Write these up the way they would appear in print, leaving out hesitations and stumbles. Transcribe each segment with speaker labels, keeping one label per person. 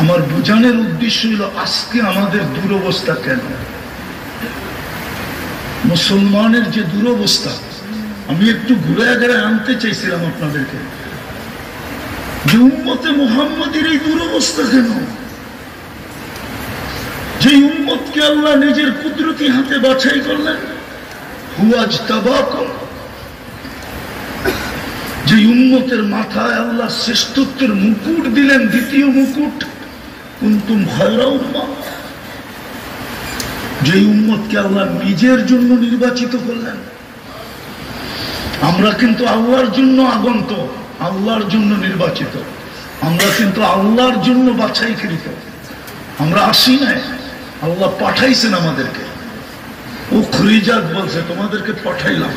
Speaker 1: আমার বোঝানোর উদ্দেশ্য হলো আজকে আমাদের দুরবস্থা কেন, মুসলমানের যে দুরবস্থা। আমি একটু ঘুরে ঘুরে আনতে চাইছিলাম আপনাদেরকে যে উম্মতে মুহাম্মদের এই দুরবস্থা কেন, যে উম্মতকে আল্লাহ নিজের কুদরতি হাতে বাছাই করলেন, হুয়াজতাবাকুম, যে উম্মতের মাথায় আল্লাহ শ্রেষ্ঠত্বের মুকুট দিলেন, দ্বিতীয় মুকুট, কুনতুম খায়রা উম্মাহ, যে উম্মতকে আল্লাহ নিজের জন্য নির্বাচিত করলেন। আমরা কিন্তু আল্লাহর জন্য আগন্ত, আল্লাহর জন্য নির্বাচিত, আমরা কিন্তু আল্লাহর জন্য বাছাইকৃত। আমরা আসি নাই, আল্লাহ পাঠাইছেন আমাদেরকে। উখরিজাত বলছে তোমাদেরকে পাঠাইলাম।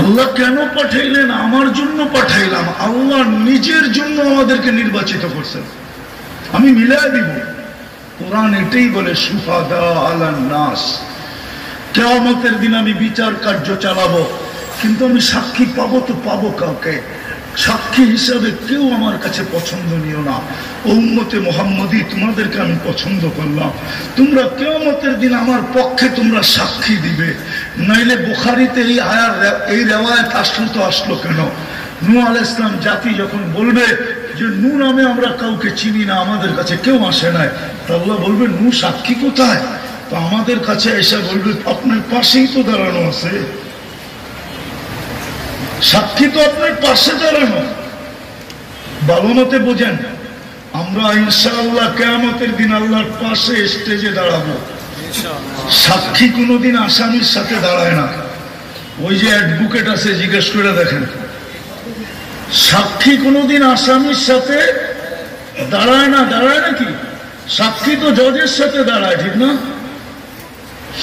Speaker 1: আল্লাহ কেন পাঠাইলেন? আমার জন্য পাঠাইলাম। আল্লাহ নিজের জন্য আমাদেরকে নির্বাচিত করছেন। আমি মিলাই দিব, কোরআন এটাই বলে শুহাদা আলান নাস, কিয়ামতের দিন আমি বিচার কার্য চালাবো, কিন্তু আমি সাক্ষী পাবো তো পাবো কাউকে, সাক্ষী হিসাবে কেউ আমার কাছে পছন্দনীয় না। ও উম্মতে মুহাম্মদী, তোমাদেরকে আমি পছন্দ করলাম, তোমরা কিয়ামতের দিন আমার পক্ষে তোমরা সাক্ষী দিবে। নাইলে বুখারীতে এই আয়ার এই রিওয়ায়াত আসলো তো আসলো কেন? নূহ আলাইহিস সালাম জাতি যখন বলবে যে নূহ নামে আমরা কাউকে চিনি না, আমাদের কাছে কেউ আসে নাই, তো আল্লাহ বলবে নূহ সাক্ষী কোথায়? তো আমাদের কাছে এসে বলবে আপনার পাশেই তো দাঁড়ানো আছে, সাক্ষী তো আপনার পাশে দাঁড়ানো। ভালো মতে বোঝেন, আমরা ইনশাআল্লাহ কিয়ামতের দিন আল্লাহর পাশে স্টেজে দাঁড়াবো। সাক্ষী কোনোদিন আসামির সাথে দাঁড়ায় না। ওই যে অ্যাডভোকেট আছে, জিজ্ঞেস করে দেখেন, সাক্ষী কোনোদিন আসামির সাথে দাঁড়ায় না। দাঁড়ায় নাকি? সাক্ষী তো জজের সাথে দাঁড়ায়, ঠিক না?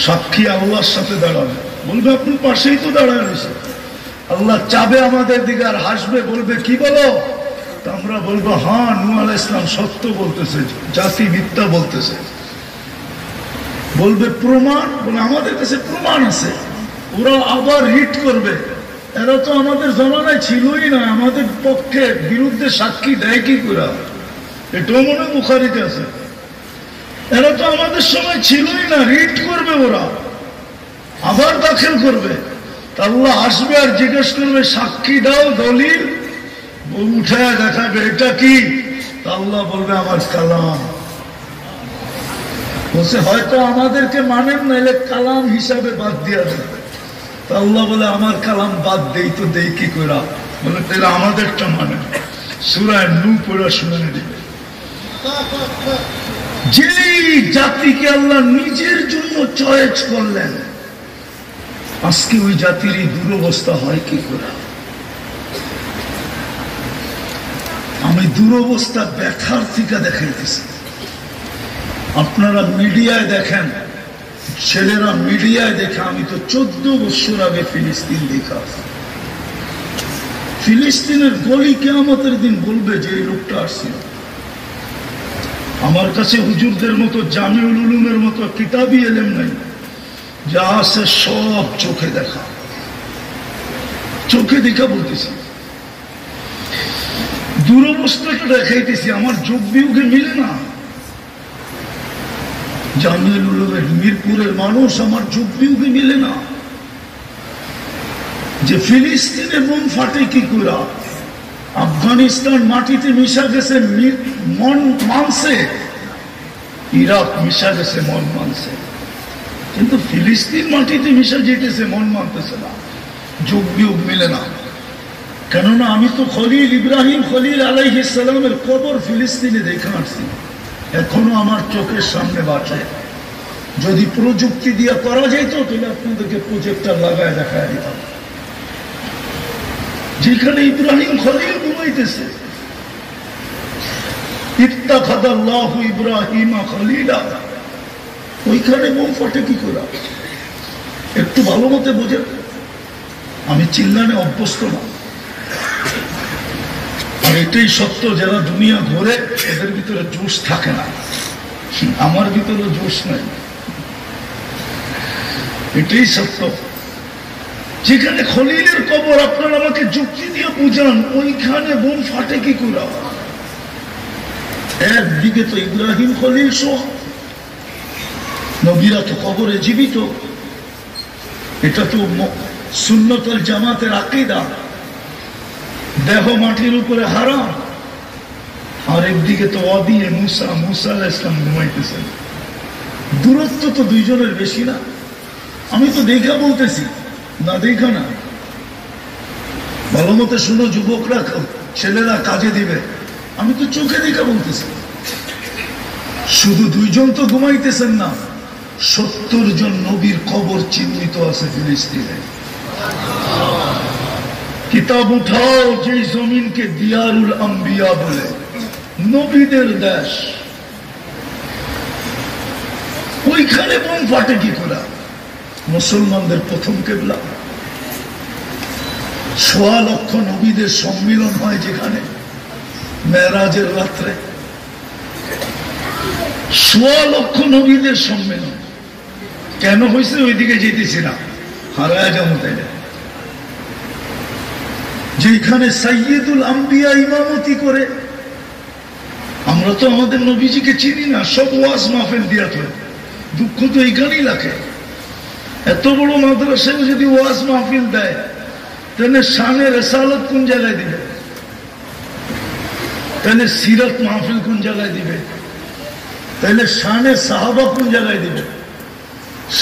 Speaker 1: সাক্ষী আল্লাহর সাথে দাঁড়াবে, বলবে আপনার পাশেই তো দাঁড়ায় রয়েছে। আল্লাহ চাবে আমাদের দিকে আর হাসবে, বলবে কি বলো? আমরা বলবো হ্যাঁ, নূহ আলাইহিস সালাম সত্য বলতেছে, জাতি মিথ্যা বলতেছে। বলবে প্রমাণ, বলে আমাদের কাছে প্রমাণ আছে। ওরা আবার হিট করবে, এরা তো আমাদের জমানায় ছিলই না, আমাদের পক্ষে বিরুদ্ধে সাক্ষী দেয় কি করে? এটাও মনে বুখারীতে আছে। এরা তো আমাদের সময় ছিলই না, রিট করবে, ওরা আবার দাখিল করবে। আল্লাহ আসবে আর জিজ্ঞেস করবে সাক্ষী দাও, দলিল, উঠায় দেখাবে এটা কি? আল্লাহ বলবে আমার কালাম। বলছে হয়তো আমাদেরকে মানেন, নাইলে কালাম হিসাবে বাদ দিয়া দেবে। আল্লাহ বলে আমার কালাম বাদ দেই তো দেই কি করে? বলে তাহলে আমাদেরটা মানে। সূরা নূহ পড়া শুনে দিবে। যেই জাতিকে আল্লাহ নিজের জন্য চয়েস করলেন, আজকে ওই জাতির এই দুরবস্থা হয় কি করে? আমি দুরবস্থা দেখার থেকে দেখাইতেছি। আপনারা মিডিয়ায় দেখেন, ছেলেরা মিডিয়ায় দেখে। আমি তো 14 বছর আগে ফিলিস্তিন দেখা। ফিলিস্তিনের গলি কিয়ামতের দিন বলবে যে এই লোকটা আসছিল। আমার কাছে হুজুরদের মতো জামিউল উলুমের মতো কিতাবই এলেম নাই, যা আছে সব চোখে দেখা। চোখে দেখা বলতেছি, দুরবস্থাটা দেখাইতেছি। আমার যোগ বিয়োগে মিলে না। জামিউল উলুমের মিরপুরের মানুষ, আমার যোগ বিয়োগে মিলে না। যে ফিলিস্তিনে বোম ফাটে কি করে? আফগানিস্তান মাটিতে মিশা গেছে, মন মানছে। ইরাক মিশা গেছে, মন মানছে। কিন্তু ফিলিস্তিন মাটিতে মিশা যেতেছে, মন মানতেছে না, যোগ বিয়োগ মিলে না। কেননা আমি তো খলিল ইব্রাহিম খলিল আলাইহিস সালামের কবর ফিলিস্তিনে দেখে আসছি, এখনো আমার চোখের সামনে বাঁচে। যদি প্রযুক্তি দিয়ে করা যেত তাহলে আপনাদেরকে প্রজেক্টর লাগায় দেখায় দিতাম। যেখানে ইব্রাহিম খলিল ঘুমাইতেছে, ইত্তাখাযাল্লাহু ইব্রাহিমা খলিলা, ওইখানে বোম ফাটে কি করে? একটু ভালো মতে বোঝেন। আমি চিল্লানে অভ্যস্ত না, আর এটাই সত্য। যারা দুনিয়া ঘোরে এদের ভিতরে জোশ থাকে না, আমার ভিতরে জোশ নাই, এটাই সত্য। যেখানে খলিলের কবর, আপনারা আমাকে যুক্তি দিয়ে বুঝান, ওইখানে বোম ফাটে কি করে? একদিকে তো ইব্রাহিম খলিল সহ নবীরা তো কবরে জীবিত, এটা তো সুন্নতুল জামাতের আকীদা, দেহ মাটির উপরে হারাম। আর একদিকে তো অদিয়ে মুসা আলাইহিস সালাম ঘুমাইতেছেন। দূরত্ব তো দুইজনের বেশি না? আমি তো দেখা বলতেছি, না দেখা না। ভালো মতো শুনো যুবকরা, ছেলেরা কাজে দিবে, আমি তো চোখে দেখা বলতেছি। শুধু দুইজন তো ঘুমাইতেছেন না, 70 জন নবীর কবর চিহ্নিত আছে ফিলিস্তিনে। কিতাব উঠাও যে জমিনকে দিয়ারুল আম্বিয়া বলে, নবীদের দেশ, ওইখানে বোম ফাটে কি করে? মুসলমানদের প্রথম কেবলা, 1.25 লক্ষ নবীদের সম্মিলন হয় যেখানে মেরাজের রাত্রে, 1.25 লক্ষ নবীদের সম্মেলন। কেন হয়েছে? ওইদিকে যেতেছি না, হারায় যাবো তাইলে। যেখানে সাইয়্যিদুল আম্বিয়া ইমামতি করে। আমরা তো আমাদের নবীজিকে চিনি না, সব ওয়াজ মাহফিল দিয়া তো। দুঃখ তো এইখানেই লাগে। এত বড় মাদ্রাসায় যদি ওয়াজ মাহফিল দেয়, তাহলে শানে রিসালাত কোন জায়গায় দিবে? তাহলে সিরাত মাহফিল কোন জায়গায় দিবে? তাহলে শানে সাহাবা কোন জায়গায় দিবে?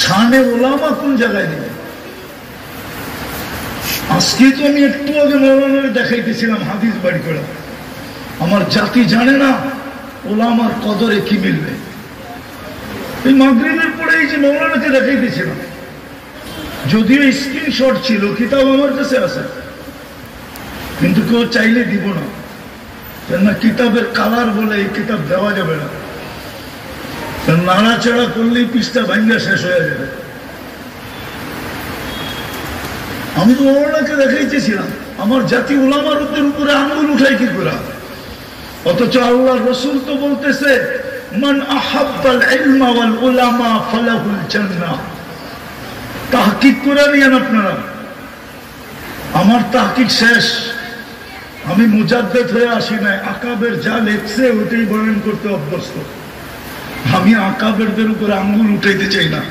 Speaker 1: শানে ওলামা কোন জায়গায় দিবে? আজকে তো আমি একটু আগে মৌলানারে দেখাইতেছিলাম হাদিস বাড়ি করে। আমার জাতি জানে না ওলামার কদরে কি মিলবে। এই মাগরিবের পরে এই যে মৌলানাকে দেখাইতেছিলাম, যদিও স্ক্রিনশট ছিল, কিতাব আমার কাছে আছে, কিন্তু কেউ চাইলে দিব না, কেননা কিতাবের কালার বলে এই কিতাব দেওয়া যাবে না। নাড়াচাড়া করলেই পৃষ্ঠা ভাঙ্গা শেষ হয়ে যাবে। আমি তো ওনাকে দেখাইতেছিলাম, আমার জাতি উলামার উপরে আঙ্গুল উঠাই কি করে? অথচ আল্লাহ রসুল তো বলতেছে, মান আহাব্বাল ইলমা ওয়াল উলামা ফালাহুল জান্নাহ। তাহকিক করে নিয়েন আপনারা, আমার তাহকিক শেষ। আমি মুজাদ্দেদ হয়ে আসি নাই, আকাবের যা লেখছে ওইটাই বর্ণন করতে অভ্যস্ত। আমি আকাবেরদের উপরে আঙ্গুল উঠাইতে চাই না,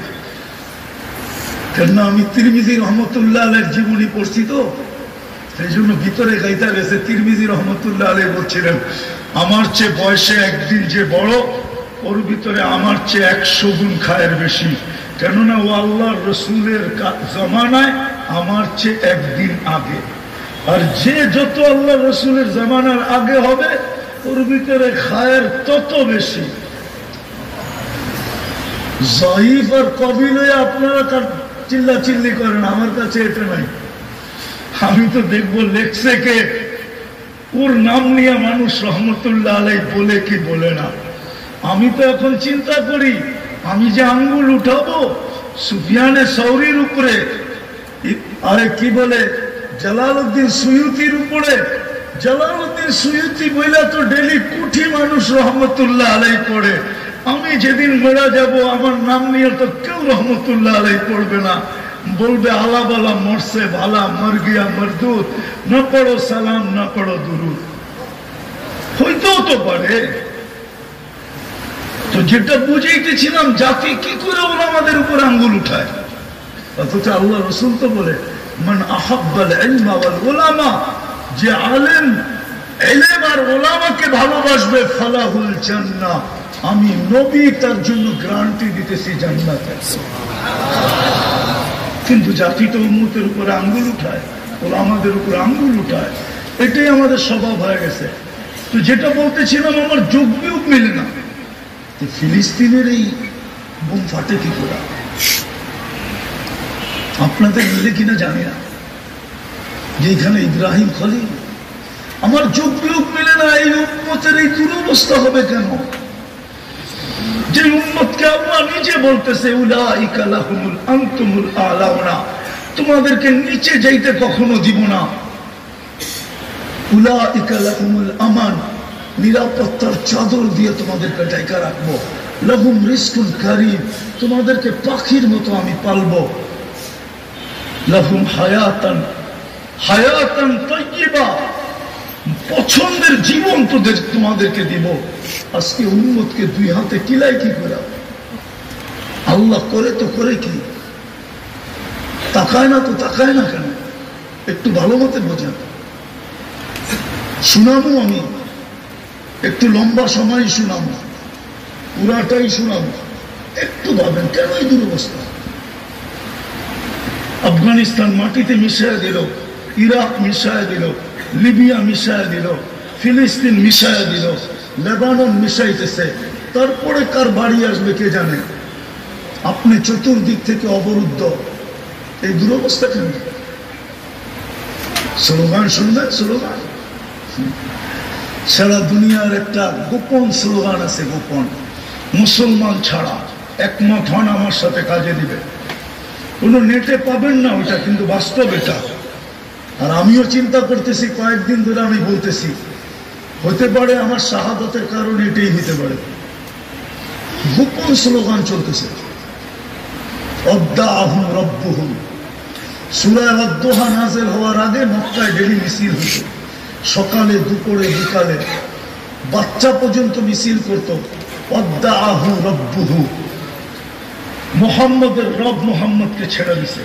Speaker 1: কেননা আমি তিরমিজি রহমতুল্লাহ আলাইহির জীবনী পড়ছি তো, সেই জন্য ভিতরে গাইতা গেছে। তিরমিজি রহমতুল্লাহ আলাইহি বলছিলেন, আমার চেয়ে বয়সে একদিন যে বড়, ওর ভিতরে আমার চেয়ে 100 গুণ খায়ের বেশি। কেননা ও আল্লাহর রসুলের জমানায় আমার চেয়ে একদিন আগে। আর যে যত আল্লাহ রসুলের জমানার আগে হবে, ওর ভিতরে খায়ের তত বেশি। জয়ীফ আর কবিল আপনারা চিল্লা চিল্লি করেন, আমার কাছে এটা নাই। আমি তো দেখবো লেখছে কে, ওর নাম নিয়ে মানুষ রহমতুল্লাহ আলাইহি বলে কি বলে না। আমি তো এখন চিন্তা করি, আমি যে আঙ্গুল উঠাবো সুফিয়ানে সৌরির উপরে, আরে কি বলে জালালউদ্দিন সুয়ুতির উপরে। জালালউদ্দিন সুয়ুতি বইলা তো ডেলি কোটি মানুষ রহমতুল্লাহ আলাইহি পড়ে। আমি যেদিন মারা যাব, আমার নাম নিয়ে তো কেউ রহমতুল্লাহ আলাইহি পড়বে না, বলবে আলা বালা মরছে ভালা, মর গিয়া মরদুদ, না পড়ো সালাম না পড়ো দুরুদ। হইতেও তো পারে। তো যেটা বুঝাইতেছিলাম, জাতি কি করে ওলামাদের উপর আঙ্গুল উঠায়, অথচ আল্লাহ রসুল তো বলে, মান আহাব্বাল ইলমা ওয়াল উলামা, যে আলেম ইলম আর উলামাকে ভালোবাসবে, ফালাহুল জান্নাহ, আমি নবী তার জন্য গ্যারান্টি দিতেছি জান্নাতের। কিন্তু জাতি তো উম্মতের উপরে আঙ্গুল উঠায়, ওলামাদের উপরে আঙ্গুল উঠায়, এটাই আমাদের স্বভাব হয়ে গেছে। তো যেটা বলতেছিলাম, আমার যোগ বিয়োগ মিলে না। ফিলিস্তিনের এই বোম ফাটে কি করে? আপনাদের মিলে কিনা জানি না, যে এখানে ইব্রাহিম খলিল। আমার যোগ বিয়োগ মিলে না। এই উম্মতের এই দুরবস্থা হবে কেন? যে উম্মতকে আল্লাহ নিজে বলতেছে, উলাইকা লাহুমুল আনতুমুল আলাউনা, তোমাদেরকে নিচে যাইতে কখনো দিব না। উলাইকা লাহুমুল আমান, নিরাপত্তার চাদর দিয়ে তোমাদেরকে ঢাকা রাখবো। লাহুম রিজকুন কারীম, তোমাদেরকে পাখির মতো আমি পালবো। লাহুম হায়াতান তাইয়্যিবা, পছন্দের জীবন তোমাদেরকে দিব। আজকে উম্মতকে দুই হাতে কিলাই কি করে আল্লাহ করে তো করে কি, তাকায় না তো তাকায় না কেন? একটু ভালো মতে বোঝেন। শুনাবো আমি, একটু লম্বা সময় শুনাবো, পুরাটাই শুনাবো। একটু ভাবেন কেন এই দুরবস্থা? আফগানিস্তান মাটিতে মিশায় দিল, ইরাক মিশায় দিল, লিবিয়া মিশায় দিল, ফিলিস্তিন মিশায় দিল, লেবানন মিশাইতেছে। তারপরে কার বাড়ি আসবে কে জানে? আপনি চতুর্দিক থেকে অবরুদ্ধ। এই দুরবস্থা কেন? স্লোগান শুনবেন? স্লোগান সারা দুনিয়ার একটা গোপন স্লোগান আছে, গোপন। মুসলমান ছাড়া একমত হন আমার সাথে কাজে দিবে। কোনো নেটে পাবেন না ওইটা, কিন্তু বাস্তব এটা। আর আমিও চিন্তা করতেছি, কয়েকদিন ধরে আমি বলতেছি, হতে পারে আমার শাহাদাতের কারণ এটাই হতে পারে। গোপন স্লোগান চলতেছে, অদ্দাহুম রব্বুহুম। সূরা আদ-দুহা নাযিল হওয়ার আগে মক্কায় ডেলি মিছিল হতো, সকালে দুপুরে বিকালে, বাচ্চা পর্যন্ত মিছিল করত। অদ্দাহু রব্বুহু, মুহাম্মদের রব মুহাম্মদকে ছেড়ে দিছে।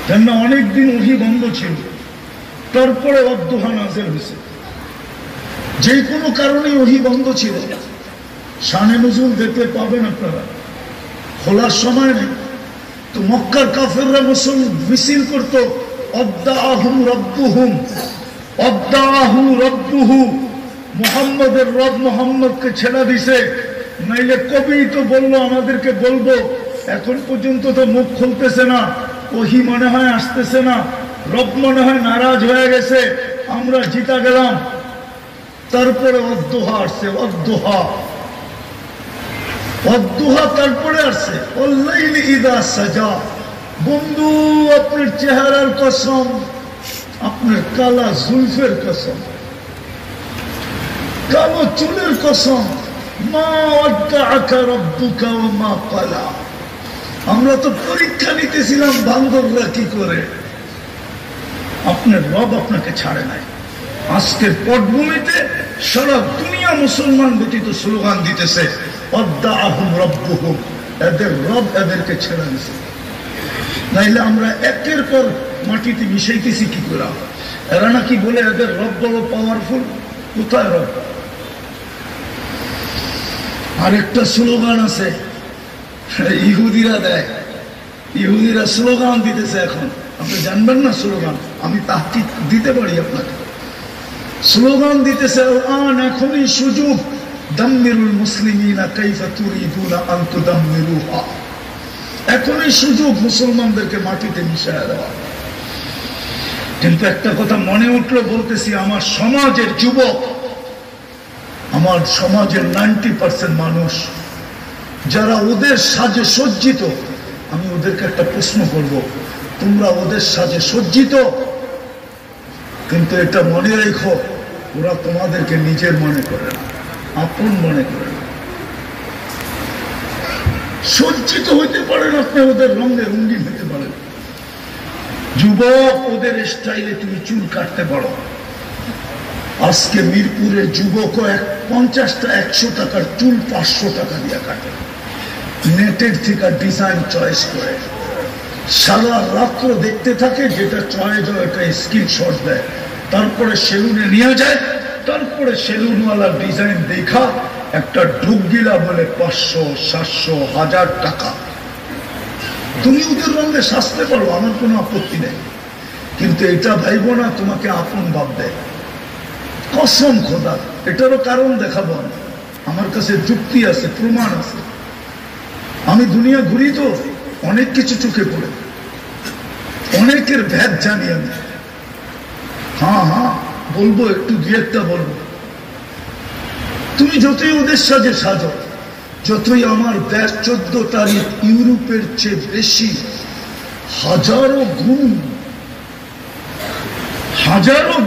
Speaker 1: কেননা অনেকদিন ওহী বন্ধ ছিল, তারপরে আদ-দুহা নাযিল হয়েছে। যে কোনো কারণে ওহী বন্ধ ছিল। শানে নুজুল দেখতে পাবেন আপনারা, খোলার সময় নেই। তো মক্কার কাফেররা মিছিল করত, অদ্দাহুম রব্বুহুম, অদ্দাহু রব্বুহু, মুহাম্মদের রব মুহাম্মদকে ছেড়ে দিছে। নাইলে কবি তো বললো আমাদেরকে বলবো, এখন পর্যন্ত তো মুখ খুলতেছে না, ওহী মনে হয় আসতেছে না, রব মনে হয় নারাজ হয়ে গেছে, আমরা জিতা গেলাম। তারপরে অদ্দুহা আসছে, অদ্দুহা, অদ্দুহা তারপরে আসছে ওয়াল্লাইলি ইযা সাজা। বন্ধু, আপনার চেহারার কসম, আপনার কালা জুলফের কসম, কালো চুলের কসম, মা ওয়াদ্দাআকা রাব্বুকা ওয়া মা ক্বালা। আমরা তো পরীক্ষা নিতেছিলাম বান্দররা কি করে, আপনার রব আপনাকে ছাড়ে নাই। আজকের পটভূমিতে সারা দুনিয়া মুসলমান ব্যতীত স্লোগান দিতেছে, অদ্দাহুম রব্বুহুম, এদের রব এদেরকে ছেড়ে দিছে। নাইলে আমরা একের পর মাটিতে মিশাইতেছি কি করে? এরা নাকি বলে এদের রব বড় পাওয়ারফুল। কোথায় রব? আরেকটা স্লোগান আছে, ইহুদিরা দেয়, ইহুদিরা স্লোগান দিতেছে এখন। আপনি জানবেন না স্লোগান? আমি তাহকিক দিতে পারি আপনাকে। স্লোগান দিতেছে, আন এখনই সুযোগ, দাম্মিরুল মুসলিমিনা কাইফা তুরিদুনা আন তুদাম্মিরুহা। এখনই সুযোগ মুসলমানদেরকে মাটিতে মিশিয়ে দেওয়া। কিন্তু একটা কথা মনে উঠলো, বলতেছি, আমার সমাজের যুবক, আমার সমাজের 90% মানুষ যারা ওদের সাজে সজ্জিত, আমি ওদেরকে একটা প্রশ্ন করব, তোমরা ওদের সাজে সজ্জিত? কিন্তু এটা মনে রেখো, ওরা তোমাদেরকে নিজের মনে করে না, আপন মনে করে না। সজ্জিত হইতে পারেন আপনি, ওদের রঙে রঙিন হইতে পারেন। যুবক, ওদের স্টাইলে তুমি চুল কাটতে পারো। আজকে মিরপুরের যুবকও 50টা 100 টাকার চুল 500 টাকা দিয়ে কাটে, নেটের থেকে ডিজাইন চয়েস করে। সারা রাত্র দেখতে থাকে, যেটা চয়েস হয় একটা স্ক্রিনশট দেয়, তারপরে সেলুনে নিয়ে যায়, তারপরে সেলুনওয়ালা ডিজাইন দেখা একটা ঢুকগিলা বলে 500, 700, 1000 টাকা। তুমি ওদের রঙে সাজতে পারো, আমার কোনো আপত্তি নেই, কিন্তু এটা ভাইবো না তোমাকে আপন ভাববে। কসম খোদা, এটারও কারণ দেখাবো আমি, আমার কাছে যুক্তি আছে, প্রমাণ আছে। আমি দুনিয়া ঘুরি তো অনেক কিছু চোখে পড়ে, অনেকের ভেদ জানি আমি। হ্যাঁ হ্যাঁ বলবো, একটু দু একটা বলবো। তুমি যতই ওদের সাজে সাজো, যতই আমার দেশ 14 তারিখ ইউরোপের চেয়ে বেশি হাজারো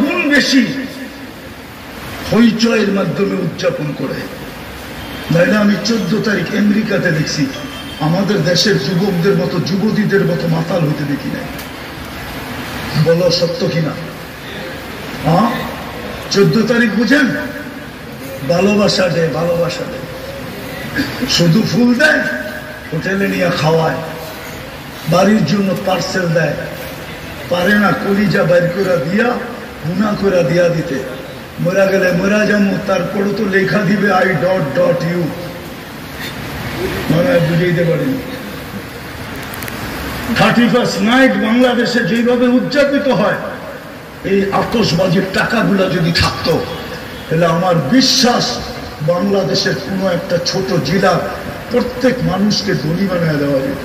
Speaker 1: গুণ বেশি হইচয়ের মাধ্যমে উদযাপন করে। নাইলে আমি 14 তারিখ আমেরিকাতে দেখছি, আমাদের দেশের যুবকদের মতো, যুবতীদের মতো মাতাল হইতে দেখি নাই। বলো সত্য কিনা? হ্যাঁ, 14 তারিখ বুঝেন, ভালোবাসা ডে। ভালোবাসা ডে শুধু ফুল দেয়, হোটেলে নিয়ে খাওয়ায়, বাড়ির জন্য পার্সেল দেয়, পারে না কলিজা বাইর করে দিয়া গুনা করে দিয়া দিতে। মরা গেলে মরা যাবো, তারপরে তো লেখা দিবে I.U, মানে বুঝাইতে পারিনি। 31st নাইট বাংলাদেশে যেভাবে উদযাপিত হয়, এই আতশবাজির টাকাগুলা যদি থাকতো, তাহলে আমার বিশ্বাস বাংলাদেশের কোনো একটা ছোট জেলা প্রত্যেক মানুষকে ধনী বানিয়ে দেওয়া যেত।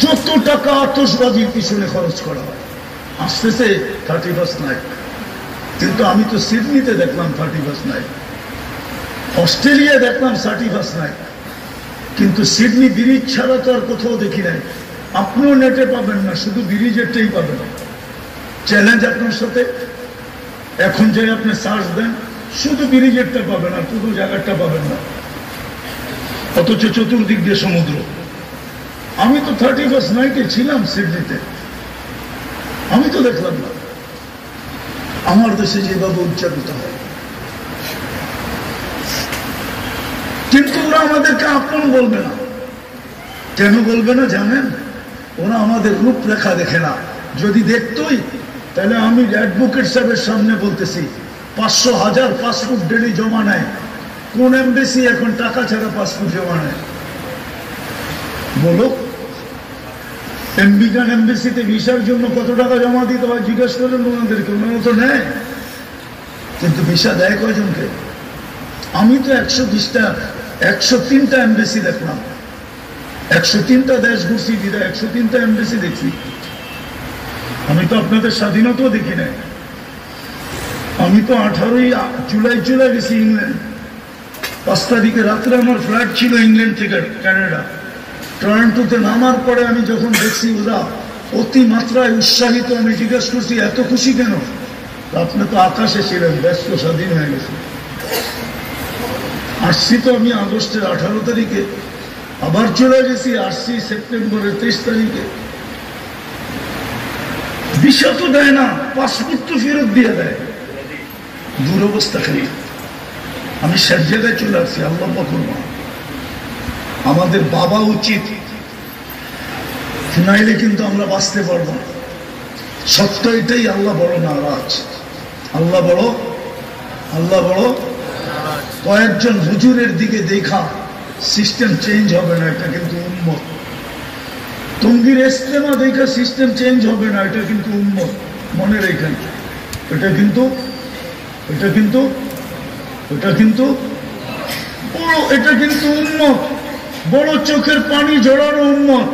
Speaker 1: যত টাকা আতশবাজির পিছনে খরচ করা হয়, আসতেছে 31st নাইট। কিন্তু আমি তো সিডনিতে দেখলাম 31st নাইট, অস্ট্রেলিয়া দেখলাম 31st নাইট, কিন্তু সিডনি ব্রিজ ছাড়া তো আর কোথাও দেখি নাই। আপনিও নেটে পাবেন না, শুধু ব্রিজেরটাই পাবেন। চ্যালেঞ্জ আপনার সাথে, এখন যে আপনি সার্চ দেন, শুধু ব্রিজেরটা পাবেন, আর পুরো জায়গাটা পাবেন না, অথচ চতুর্দিক দিয়ে সমুদ্র। আমি তো 31st নাইটে ছিলাম সিডনিতে, আমি তো দেখলাম না। আমার দেশে যেভাবে উদযাপিত হয়, কিন্তু ওরা আমাদেরকে আপন বলবে না। কেন বলবে না জানেন? ওরা আমাদের রূপরেখা দেখে না। যদি দেখতই, তাহলে আমি অ্যাডভোকেট সাহেবের সামনে বলতেছি, 500,000 পাসপোর্ট ডেলি জমা নেয়। কোন এমবেসি এখন টাকা ছাড়া পাসপোর্ট জমা নেয়? বলো, আমেরিকান এমবেসিতে ভিসার জন্য কত টাকা জমা দিতে হয় জিজ্ঞেস করেন ওনাদেরকে, ওনারা তো নেয়। কিন্তু ভিসা দেয় কয়জনকে? আমি তো 103টা এমবেসি দেখলাম, 103টা দেশ ঘুরছি, দিদা 103টা এমবেসি দেখছি। আমি তো আপনাদের স্বাধীনতাও দেখি নাই। আমি তো 18ই জুলাই চলে গেছি ইংল্যান্ড। 5 তারিখে রাত্রে আমার ফ্লাইট ছিল ইংল্যান্ড থেকে কানাডা। টরন্টোতে নামার পরে আমি যখন দেখছি ওরা অতিমাত্রায় উৎসাহিত, আমি জিজ্ঞেস করছি এত খুশি কেন? আপনি তো আকাশে ছিলেন, ব্যস্ত, স্বাধীন হয়ে গেছে। আসছি তো আমি আগস্টের 18 তারিখে, আবার চলে গেছি, আসছি সেপ্টেম্বরের 23 তারিখে। ভিসা তো দেয় না, পাসপোর্ট তো ফেরত দিয়ে দেয়। দুরবস্থা খালি। আমি শেষ জায়গায় চলে আসছি। আল্লাহ পাকুর মা, আমাদের বাবা উচিত, নাইলে কিন্তু আমরা বাঁচতে পারবো না। সত্য এটাই, আল্লাহ বড় নারাজ। আল্লাহ বড়, আল্লাহ বড়। কয়েকজন হুজুরের দিকে দেখা সিস্টেম চেঞ্জ হবে না, এটা কিন্তু উম্মত। টঙ্গীর ইস্তেমা দেখা সিস্টেম চেঞ্জ হবে না, এটা কিন্তু উম্মত। মনে রেখেন, এটা কিন্তু এটা কিন্তু এটা কিন্তু বড়, এটা কিন্তু উম্মত, বড় চোখের পানি ঝরানো উম্মত।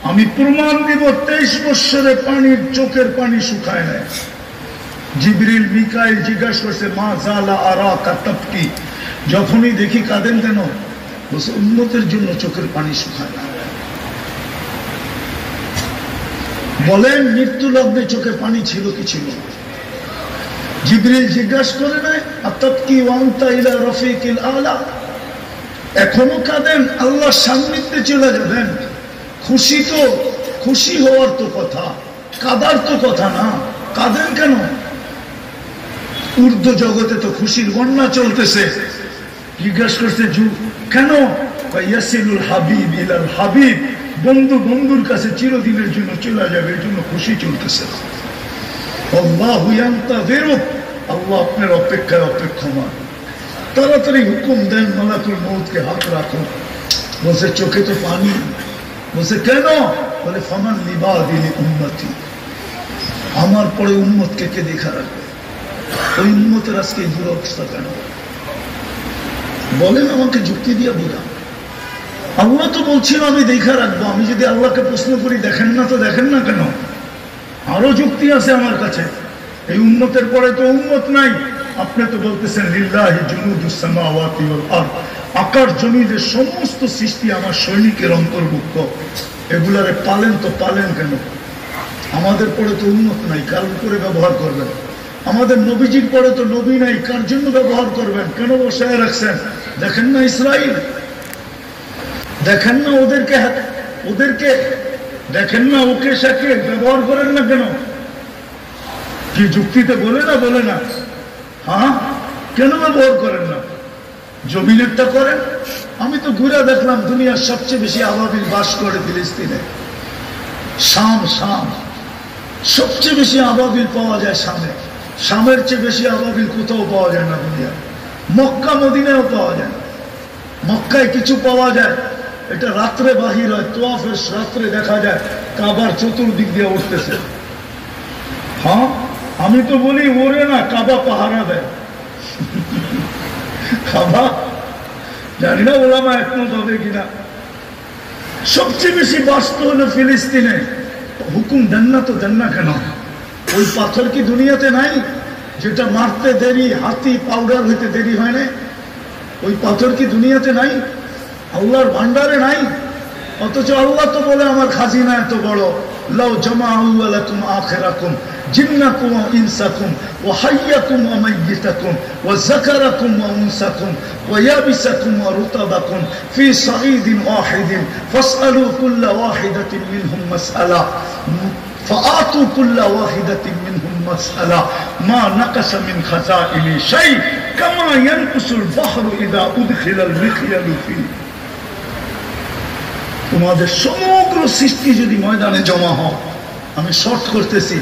Speaker 1: আমি প্রমাণ দিব, 23 বৎসরে পানির চোখের পানি শুকায় নাই। জিবরিল মিকাইল জিজ্ঞাসা করছে, মা জালা আরাকা তাবকি, যখনই দেখি কাঁদেন কেন? বলছে উম্মতের জন্য চোখের পানি শুকায় না। বলেন, মৃত্যু লগ্নে চোখে পানি ছিল কি ছিল? জিবরিল জিজ্ঞাসা করে নাই আতাবকি ওয়ান্তা ইলা রফিকিল আলা, এখনো কাঁদেন? আল্লাহর সান্নিধ্যে চলে যাবেন। খুশি তো, খুশি হওয়ার তো কথা, কাঁদার তো কথা না। কাঁদেন কেন? ঊর্ধ্ব জগতে তো খুশির বন্যা চলতেছে। জিজ্ঞাসা করছে কেন? ইয়াসিলুল হাবিব ইলাল হাবিব, বন্ধু বন্ধুর কাছে চিরদিনের জন্য চলে যাবে, এর জন্য খুশি চলতেছে। আল্লাহু ইয়ান্তাযিরুক, আল্লাহ আপনার অপেক্ষায় অপেক্ষমান। তাড়াতাড়ি হুকুম দেন, মালাকুল মউতকে হাত রাখো। বলছে চোখে তো পানি। বলছে কেন? বলে ফামান লিবাদি উম্মতি, আমার পরে উম্মতকে কে দেখা রাখবে? ওই উম্মতের আজকে এই দুরবস্থা কেন? বলেন আমাকে যুক্তি দিয়ে বোঝা। আল্লাহ তো বলছিল আমি দেখা রাখবো। আমি যদি আল্লাহকে প্রশ্ন করি দেখেন না, তো দেখেন না কেন? আরো যুক্তি আছে আমার কাছে। এই উম্মতের পরে তো উম্মত নাই। আপনি তো বলতেছেন লিল্লাহি জুনুদুস সামাওয়াতি ওয়াল আরদ, আকাশ জমিনের সমস্ত সৃষ্টি আমার সৈনিকের অন্তর্ভুক্ত। এগুলারে পালেন তো পালেন কেন? আমাদের পরে তো উম্মত নাই, কার উপরে ব্যবহার করবেন? আমাদের নবীজির পরে তো নবী নাই, কার জন্য ব্যবহার করবেন? কেন বসায় রাখছেন? দেখেন না ইসরাইল, দেখেন না ওদেরকে দেখেন না ওকে সাকে ব্যবহার করেন না কেন? কি যুক্তিতে বলে না? হ্যাঁ, কেন ব্যবহার করেন না? জমিনেরটা করেন। আমি তো ঘুরে দেখলাম দুনিয়ার সবচেয়ে বেশি আবাবিল বাস করে ফিলিস্তিনে। শাম সবচেয়ে বেশি আবাবিল পাওয়া যায় শামে। শামের চেয়ে বেশি আবাবিল কোথাও পাওয়া যায় না দুনিয়া। মক্কা মদিনায়ও পাওয়া যায় না। মক্কায় কিছু পাওয়া যায়, এটা রাত্রে বাহির হয়, তোয়াফের রাত্রে দেখা যায় কাবার চতুর্দিক দিয়ে উঠতেছে। হ্যাঁ, আমি তো বলি ওরে না, কাবা পাহারা দেয়। কাবা জানি না ওলামা একমত হবে কিনা। সবচেয়ে বেশি বাস্ত হলো ফিলিস্তিনে। হুকুম দেন না তো দেন না কেন? ওই পাথর কি দুনিয়াতে নাই যেটা মারতে দেরি, হাতি পাউডার হইতে দেরি হয় না? ওই পাথর কি দুনিয়াতে নাই? আল্লাহর ভান্ডারে নাই? অথচ আল্লাহ তো বলে আমার খাজিনা এত বড়, লাউ জামাআলাকুম আখিরাকুম জিন্নাকুম ওয়া ইনসাকুম ওয়া হাইয়াকুম ওয়া মাইয়িতাকুম ওয়া যাকারাকুম ওয়া উনসাকুম ওয়া ইয়াবিসাকুম ওয়া রুতাবাকুম ফি সাঈদিন ওয়াহিদিন ফাসআলু কুল্লা ওয়াহিদাতিন মিনহুম মাসআলা فآتوا كل واحدة منهم مسألة ما نقص من خزائن شيء كما ينقص البحر إذا أدخل المخيل فيه। তোমাদের সমগ্র সৃষ্টি যদি ময়দানে জমা হয়, আমি শর্ট করতেছি,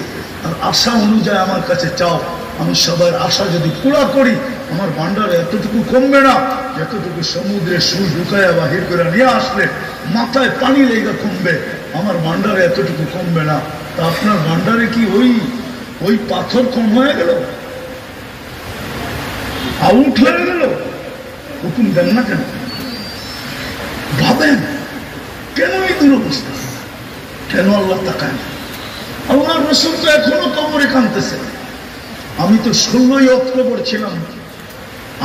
Speaker 1: আর আশা অনুযায়ী আমার কাছে চাও, আমি সবার আশা যদি পুরা করি, আমার ভান্ডারে এতটুকু কমবে না যতটুকু সমুদ্রে সুর ঢুকায়া বাহির করে নিয়ে আসলে মাথায় পানি লেগে কমবে। আমার ভান্ডারে এতটুকু কমবে না। তা আপনার ভান্ডারে কি ওই পাথর কম হয়ে গেল, আউট হয়ে গেল? হুকুম দেন না কেন? ভাবেন কেন এই দুরবস্থা? কেন আল্লাহ তাকায় না? আল্লাহ রসুল তো এখনো কবরে কাঁদতেছে। আমি তো 16ই অক্টোবর ছিলাম,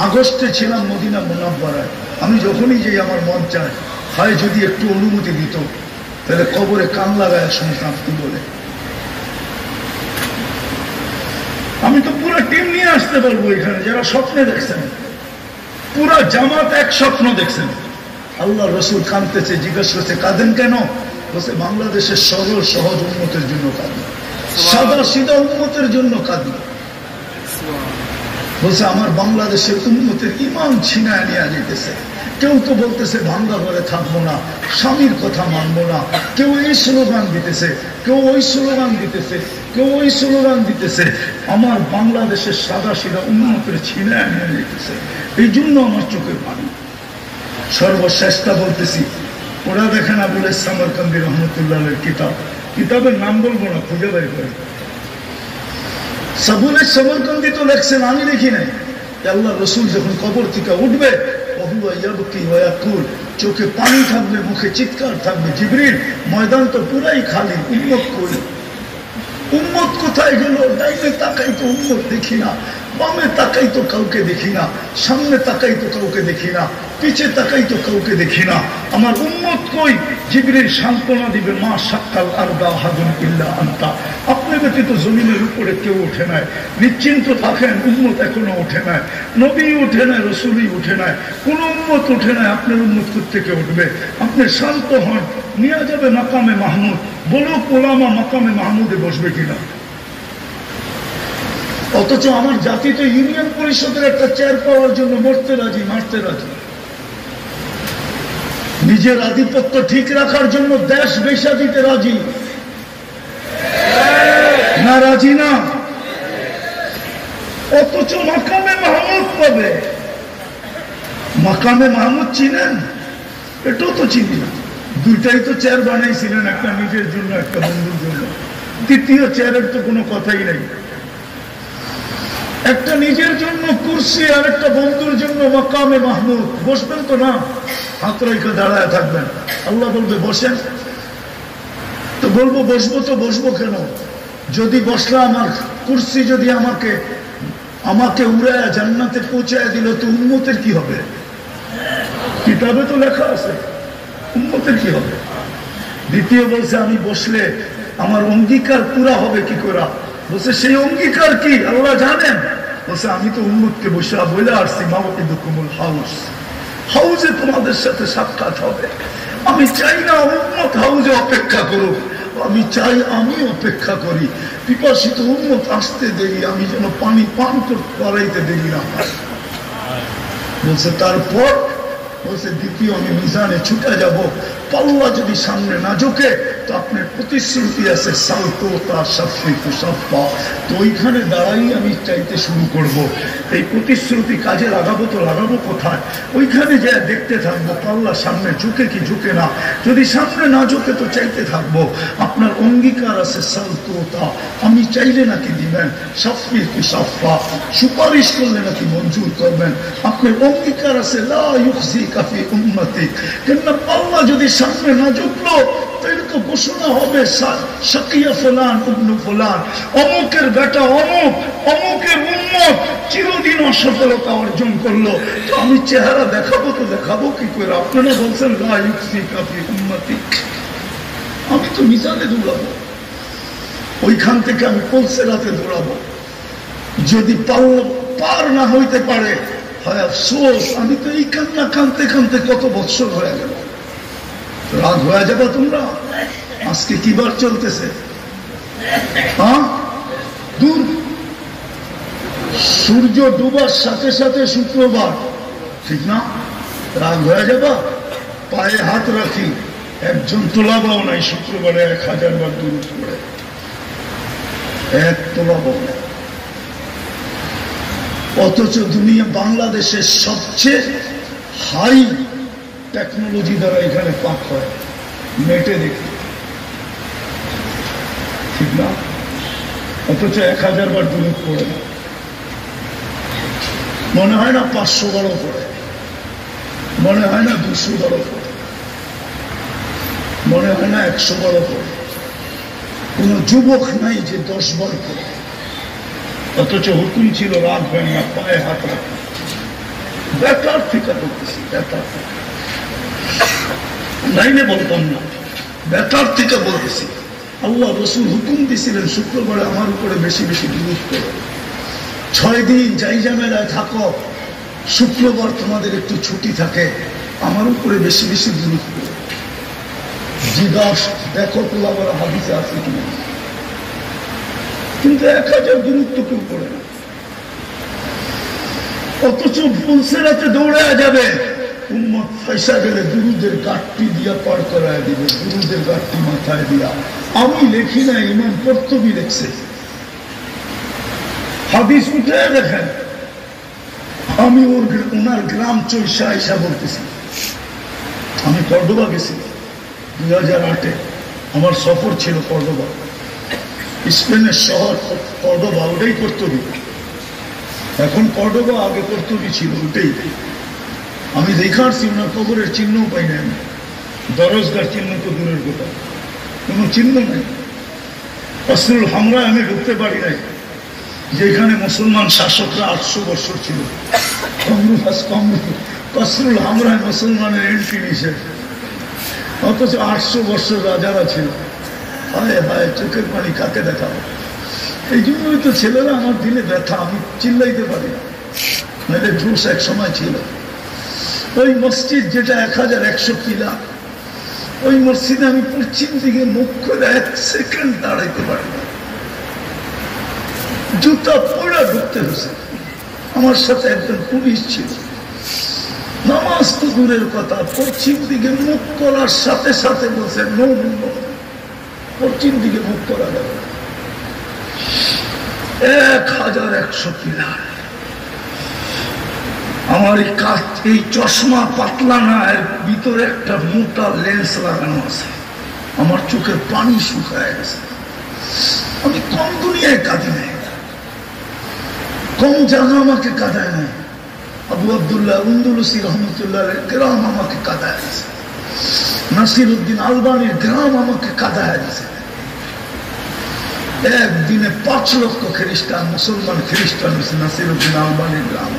Speaker 1: আগস্টে ছিলাম মদিনা মুনাব্বারায়। আমি যখনই যাই আমার মন চায়, হয় যদি একটু অনুমতি দিত তাহলে কবরে কান লাগায় শুনতাম কি বলে। আমি তো পুরো টিম নিয়ে আসতে পারবো এখানে, যারা স্বপ্নে দেখছেন, পুরা জামাত এক স্বপ্ন দেখছেন। আল্লাহ রসুল কাঁদতেছে, জিজ্ঞাসা করছে কাঁদেন কেন? বলছে বাংলাদেশের সরল সহজ উন্মতের জন্য কাঁদি, সাদা সিধা উন্মতের জন্য কাঁদি। বলছে আমার বাংলাদেশের উন্মতের ইমান ছিনায় নিয়ে যেতেছে। কেউ তো বলতেছে ভাঙ্গা ঘরে থাকবো না, স্বামীর কথা মানবো না, কেউ এই স্লোগান দিতেছে, কেউ ওই স্লোগান দিতেছে, কেউ ওই স্লোগান দিতেছে। আমার বাংলাদেশের সাদা সিধা উন্মতের ছিনায় নিয়ে যেতেছে। এই জন্য আমার চোখের পানি। সর্বশেষটা বলতেছি, ওরা দেখেন আবুল সামরকান্দি রহমতুল্লাহের কিতাবের নাম বলবো না, খুঁজে বের করে। সাবুল সামরকান্দি তো লেখছেন, আমি লিখি নাই। আল্লাহ রসুল যখন কবর থেকে উঠবে, চোখে পানি থাকবে, মুখে চিৎকার থাকবে, জিবরিল ময়দান তো পুরাই খালি, উম্মত করি। উম্মত কোথায় গেল? ডাইনে তাকাই তো উম্মত দেখি না, বামে তাকাই তো কাউকে দেখি না, সামনে তাকাই তো কাউকে দেখি না, পিছে তাকাই তো কাউকে দেখি না। আমার উম্মত কই? জিবরিল সান্ত্বনা দিবে, মা সাক্কাল আরদা হাদুন ইল্লা আনতা, আপনি ব্যতীত জমিনের উপরে কেউ ওঠে নাই, নিশ্চিন্ত থাকেন, উম্মত এখনো ওঠে নাই, নবী উঠে নাই, রসুলই উঠে নাই, কোন উম্মত উঠে নাই। আপনার উম্মত থেকে উঠবে, আপনি শান্ত হন, নিয়ে যাবে মাকামে মাহমুদ। বলো ওলামা মাকামে মাহমুদে বসবে কিনা? অথচ আমার জাতি তো ইউনিয়ন পরিষদের একটা চেয়ার পাওয়ার জন্য মরতে রাজি, মারতে রাজি। নিজের আধিপত্য ঠিক রাখার জন্য দেশ বেচা দিতে রাজি না? রাজি না? অথচ মাকামে মাহমুদ পাবে। মাকামে মাহমুদ চিনেন? এটাও তো চিনি না। দুইটাই তো চেয়ার বানাইছিলেন, একটা নিজের জন্য, একটা বন্ধুর জন্য। তৃতীয় চেয়ারের তো কোনো কথাই নেই। একটা নিজের জন্য কুরসি, আর একটা বন্ধুর জন্য মাকামে মাহমুদ। বসবেন তো না, হাত রেখে দাঁড়ায় থাকবেন। আল্লাহ বলবে বসেন, তো বলবো বসবো, তো বসবো কেন? যদি বসলে আমার কুরসি যদি আমাকে উড়ায় জান্নাতে পৌঁছায় দিল, তো উম্মতের কি হবে? কিতাবে তো লেখা আছে, উম্মতের কি হবে? দ্বিতীয় বলছে আমি বসলে আমার অঙ্গীকার পুরা হবে কি করে? বলছে সেই অঙ্গীকার কি আল্লাহ জানেন? বলছে আমি তো উম্মতকে বসে বলে আসছি, মাওয়াকিদুকুমুল হাউস, হাউজে তোমাদের সাথে সাক্ষাৎ হবে। আমি চাই না উম্মত হাউজে অপেক্ষা করুক, আমি চাই আমি অপেক্ষা করি, পিপাসিত উম্মত আসতে দেরি, আমি যেন পানি পান করাইতে দেরি না হয়। বলছে তারপর বলছে দ্বিতীয় আমি মিজানে ছুটে যাব, পাল্লা যদি সামনে না ঝুঁকে তো আপনার প্রতিশ্রুতি আছে সালতো তার সাফিকু সাফা, তো ওইখানে দাঁড়াই আমি চাইতে শুরু করব। এই প্রতিশ্রুতি কাজে লাগাবো তো লাগাবো কোথায়? ওইখানে যা দেখতে থাকবো পাল্লা সামনে ঝুঁকে কি ঝুঁকে না, যদি সামনে না ঝুঁকে তো চাইতে থাকবো। আপনার অঙ্গীকার আছে সালতো তা, আমি চাইলে নাকি দিবেন, সাফিকু সাফা সুপারিশ করলে নাকি মঞ্জুর করবেন। আপনার অঙ্গীকার আছে লা ইউখজিকা ফি উম্মতি, কেননা পাল্লা যদি সামনে না ঝুঁকলো তাহলে তো ঘোষণা হবে শাকিয়া ফুলান ইবনু ফুলান, অমুকের বেটা অমুক, অমুকের উম্মত চিরদিন অসফলতা অর্জন করলো। তো আমি চেহারা দেখাবো তো দেখাবো কি করে? আপনারা বলছেন লা ইউখজিকা ফি উম্মতি, আমি তো মিজানে দৌড়াবো, ওইখান থেকে আমি পলসেরাতে দৌড়াবো। যদি পার না হইতে পারে হয় আফসোস, আমি তো এই কান্না কানতে কানতে কত বৎসর হয়ে গেল। রাগ হয়ে যাবে তোমরা? আজকে কি বার চলতেছে? হ্যাঁ, দূর, সূর্য ডুবার সাথে সাথে শুক্রবার, ঠিক না? রাগ হয়ে যাবা? পায়ে হাত রাখি, একজন তোলাবাও নাই শুক্রবারে 1000 বার দুরূদ পড়ে, এক তোলাবাও নাই। অথচ দুনিয়া বাংলাদেশের সবচেয়ে হাই টেকনোলজি দ্বারা এখানে পাক হয়, নেটে দেখি, ঠিক না? অথচ 1000 বার দুরূদ পড়ে না। মনে হয় না 500 বারও পড়ে, মনে হয় না 200 বারও পড়ে, মনে হয় না 100 বারও পড়ে। কোন যুবক নাই যে 10 বার পড়ে। অথচ হুকুম ছিল রাগ হয় না, পায়ে হাত রাখা। বেকার থেকে বলতেছি, বেকার লাইনে বলতাম না, বেকার থেকে বলতেছি। আল্লাহ রসুল হুকুম দিয়েছিলেন শুক্রবারে আমার উপরে বেশি বেশি দুরূদ করো। 6 দিন যাই ঝামেলায় থাকো, শুক্রবার তোমাদের একটু ছুটি থাকে, আমার উপরে বেশি বেশি দুরূদ করো। জিজ্ঞাসা দেখো তোলাবার হাদিসে আছে কিনা, কিন্তু 1000 দুরূদ তো কেউ পড়ে না। অথচ ফুলসেরাতে দৌড়ে যাবে, উম্মত ফাইসা গেলে দুরূদের গাঁটটি দিয়া পার করায় দিবে, দুরূদের গাঁটটি মাথায় দিয়া। আমি লেখি না, ইমাম কর্তবী লেখছে, হাদিস উঠে দেখেন। আমি ওনার গ্রাম চৈশা আইসা বলতেছি, আমি কর্ডোবা গেছি 2008-এ, আমার সফর ছিল কর্ডোবা, স্পেনের শহর কর্ডোবা, ওটাই কর্তবী। এখন কর্ডোবা, আগে কর্তবী ছিল, ওটাই। আমি দেখাচ্ছি ওনার কবরের চিহ্নও পাই না, আমি দরজগার চিহ্ন তো দূরের কথা, কোনো চিহ্ন নেই। কসরুল হামরায় আমি ঢুকতে পারি নাই, যেখানে মুসলমান শাসকরা 800 বছর ছিল। কসরুল হামরায় মুসলমানের এন্ট্রি নিষেধ, অথচ 800 বছর রাজারা ছিল। হায় হায়, চোখের পানি কাকে দেখাবো? এই জন্যই তো ছেলেরা আমার দিলে ব্যথা, আমি চিল্লাইতে পারি না, নাহলে ঢুস এক সময় ছিল। ওই মসজিদ যেটা 1100 কিলা, ওই মসজিদে আমি পশ্চিম দিকে মুখ করে 1 সেকেন্ড দাঁড়াইতে পারি না, জুতা পড়া ঢুকতে হয়েছে। আমার সাথে একজন পুলিশ ছিল, নামাজ তো দূরের কথা, পশ্চিম দিকে মুখ করার সাথে সাথে বলছে নো, পশ্চিম দিকে মুখ করা যাবে। 1100 কিলা। আমার এই চশমা পাতলা না, এর ভিতরে একটা মোটা লেন্স লাগানো আছে, আমার চোখের পানি শুকায় গেছে। আমি কম দুনিয়ায় কাঁদি নাই, কম জায়গা আমাকে কাঁদায় নাই। আবু আব্দুল্লাহ উন্দুলুসি রহমতুল্লাহ গ্রাম আমাকে কাঁদায় গেছে, নাসির উদ্দিন আলবানির গ্রাম আমাকে কাঁদায় গেছে। একদিনে 5 লক্ষ খ্রিস্টান, মুসলমান খ্রিস্টান হয়েছে নাসির উদ্দিন আলবানির গ্রাম।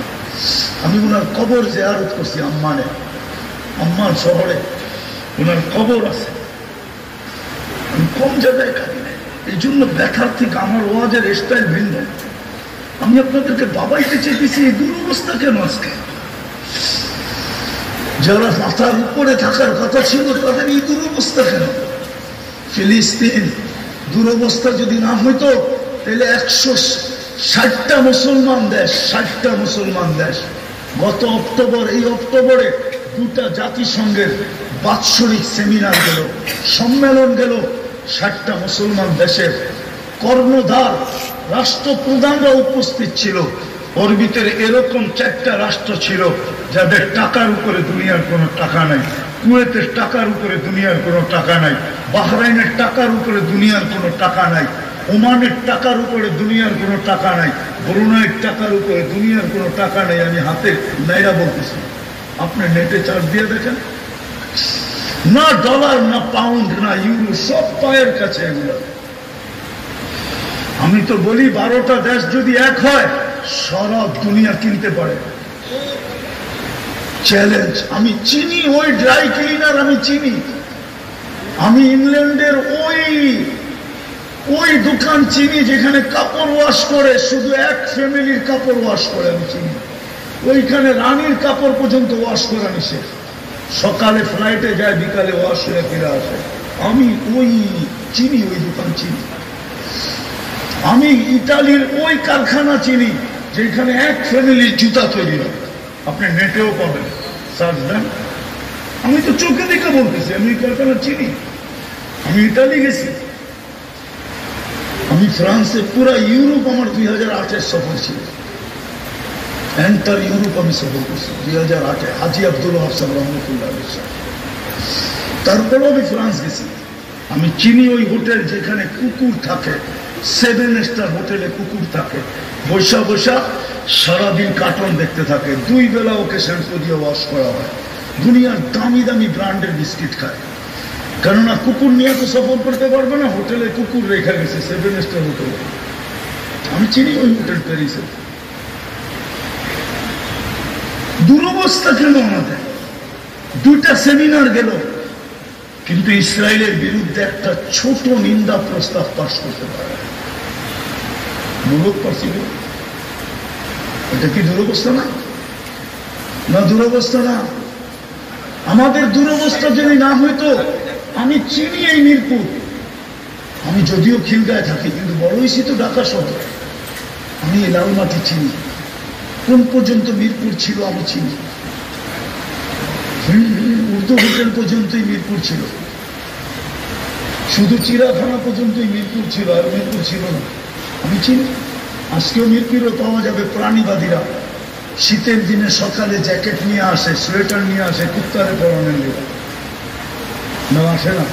Speaker 1: আমি ওনার কবর জিয়ারত করছি, আম্মান শহরে ওনার কবর আছে। আমি কম জায়গায় কাঁদি নাই, এই জন্য ব্যথার থেকে আমার ওয়াজের স্টাইল ভিন্ন। আমি আপনাদেরকে বাবাইতে চেয়েছি, এই দুরবস্থা কেন আজকে? যারা মাথার উপরে থাকার কথা ছিল তাদের এই দুরবস্থা কেন? ফিলিস্তিন দুরবস্থা যদি না হইতো তাহলে 160টা মুসলমান দেশ, 60টা মুসলমান দেশ। গত অক্টোবর, এই অক্টোবরে 2টা জাতিসংঘের বাৎসরিক সেমিনার গেল, সম্মেলন গেল 60টা মুসলমান দেশের কর্ণধার রাষ্ট্রপ্রধানরা উপস্থিত ছিল। ওর ভিতরে এরকম 4টা রাষ্ট্র ছিল যাদের টাকার উপরে দুনিয়ার কোনো টাকা নাই। কুয়েতের টাকার উপরে দুনিয়ার কোনো টাকা নাই, বাহরাইনের টাকার উপরে দুনিয়ার কোনো টাকা নাই, ওমানের টাকার উপরে দুনিয়ার কোনো টাকা নাই, ব্রুনাইয়ের টাকার উপরে দুনিয়ার কোনো টাকা নাই। আমি হাতে নাইরা বলতেছি, আপনি নেটে চার্জ দিয়ে দেখেন, না ডলার, না পাউন্ড, না ইউরো, সব পায়ের কাছে এগুলো। আমি তো বলি 12টা দেশ যদি এক হয় সারা দুনিয়া কিনতে পারে। চ্যালেঞ্জ। আমি চিনি ওই ড্রাই ক্লিনার, আমি চিনি। আমি ইংল্যান্ডের ওই দোকান চিনি যেখানে কাপড় ওয়াশ করে, শুধু এক ফ্যামিলির কাপড় ওয়াশ করে আমি চিনি। ওইখানে রানীর কাপড় পর্যন্ত ওয়াশ করা নিষেধ। সকালে ফ্লাইটে যায়, বিকালে ওয়াশ হয়ে ফিরে আসে। আমি ওই চিনি, ওই দোকান চিনি। আমি ইতালির ওই কারখানা চিনি যেখানে এক ফ্যামিলির জুতা তৈরি হয়। আপনি নেটেও পাবেন, সার্চ দেন। আমি তো চোখে দেখে বলতেছি, আমি কারখানা চিনি। আমি ইতালি গেছি, আমি ফ্রান্সে, পুরা ইউরোপ আমার 2008-এর সফর ছিল। এন্টার ইউরোপ আমি সফর করছি 2008-এ, হাজি আব্দুল ওয়াহাব সাহেব রহমতুল্লাহ। তারপরেও আমি ফ্রান্স গেছি। আমি চিনি ওই হোটেল যেখানে কুকুর থাকে, 7 স্টার হোটেলে কুকুর থাকে, বৈশা বৈশা সারাদিন কার্টুন দেখতে থাকে। 2 বেলা ওকে শ্যাম্পু দিয়ে ওয়াশ করা হয়। দুনিয়ার দামি দামি ব্র্যান্ডের বিস্কিট খায়, কেননা কুকুর নিয়ে তো সফর করতে পারবে না। হোটেলে কুকুর রেখে গেছে, 7 স্টার হোটেলে। আমি চিনি ওই হোটেল প্যারিসে। দুরবস্থা কেন আমাদের? 2টা সেমিনার গেল, কিন্তু ইসরায়েলের বিরুদ্ধে একটা ছোট নিন্দা প্রস্তাব পাশ করতে পারে মূলক পারছিল। এটা কি দুরবস্থা না? না দুরবস্থা না? আমাদের দুরবস্থা যদি না হইতো, আমি চিনি এই মিরপুর। আমি যদিও খিলগায় থাকি, কিন্তু বড় হয়েছি তো ঢাকা শহর। আমি এই লালমাটি চিনি। কোন পর্যন্ত মিরপুর ছিল আমি চিনি। উর্দু হোটেল পর্যন্তই মিরপুর ছিল, শুধু চিড়াখানা পর্যন্তই মিরপুর ছিল, আর মিরপুর ছিল না। আমি চিনি। আজকেও মিরপুরে পাওয়া যাবে প্রাণীবাদীরা শীতের দিনে সকালে জ্যাকেট নিয়ে আসে, সোয়েটার নিয়ে আসে কুত্তারে পরানোর লেগে। না আসে না?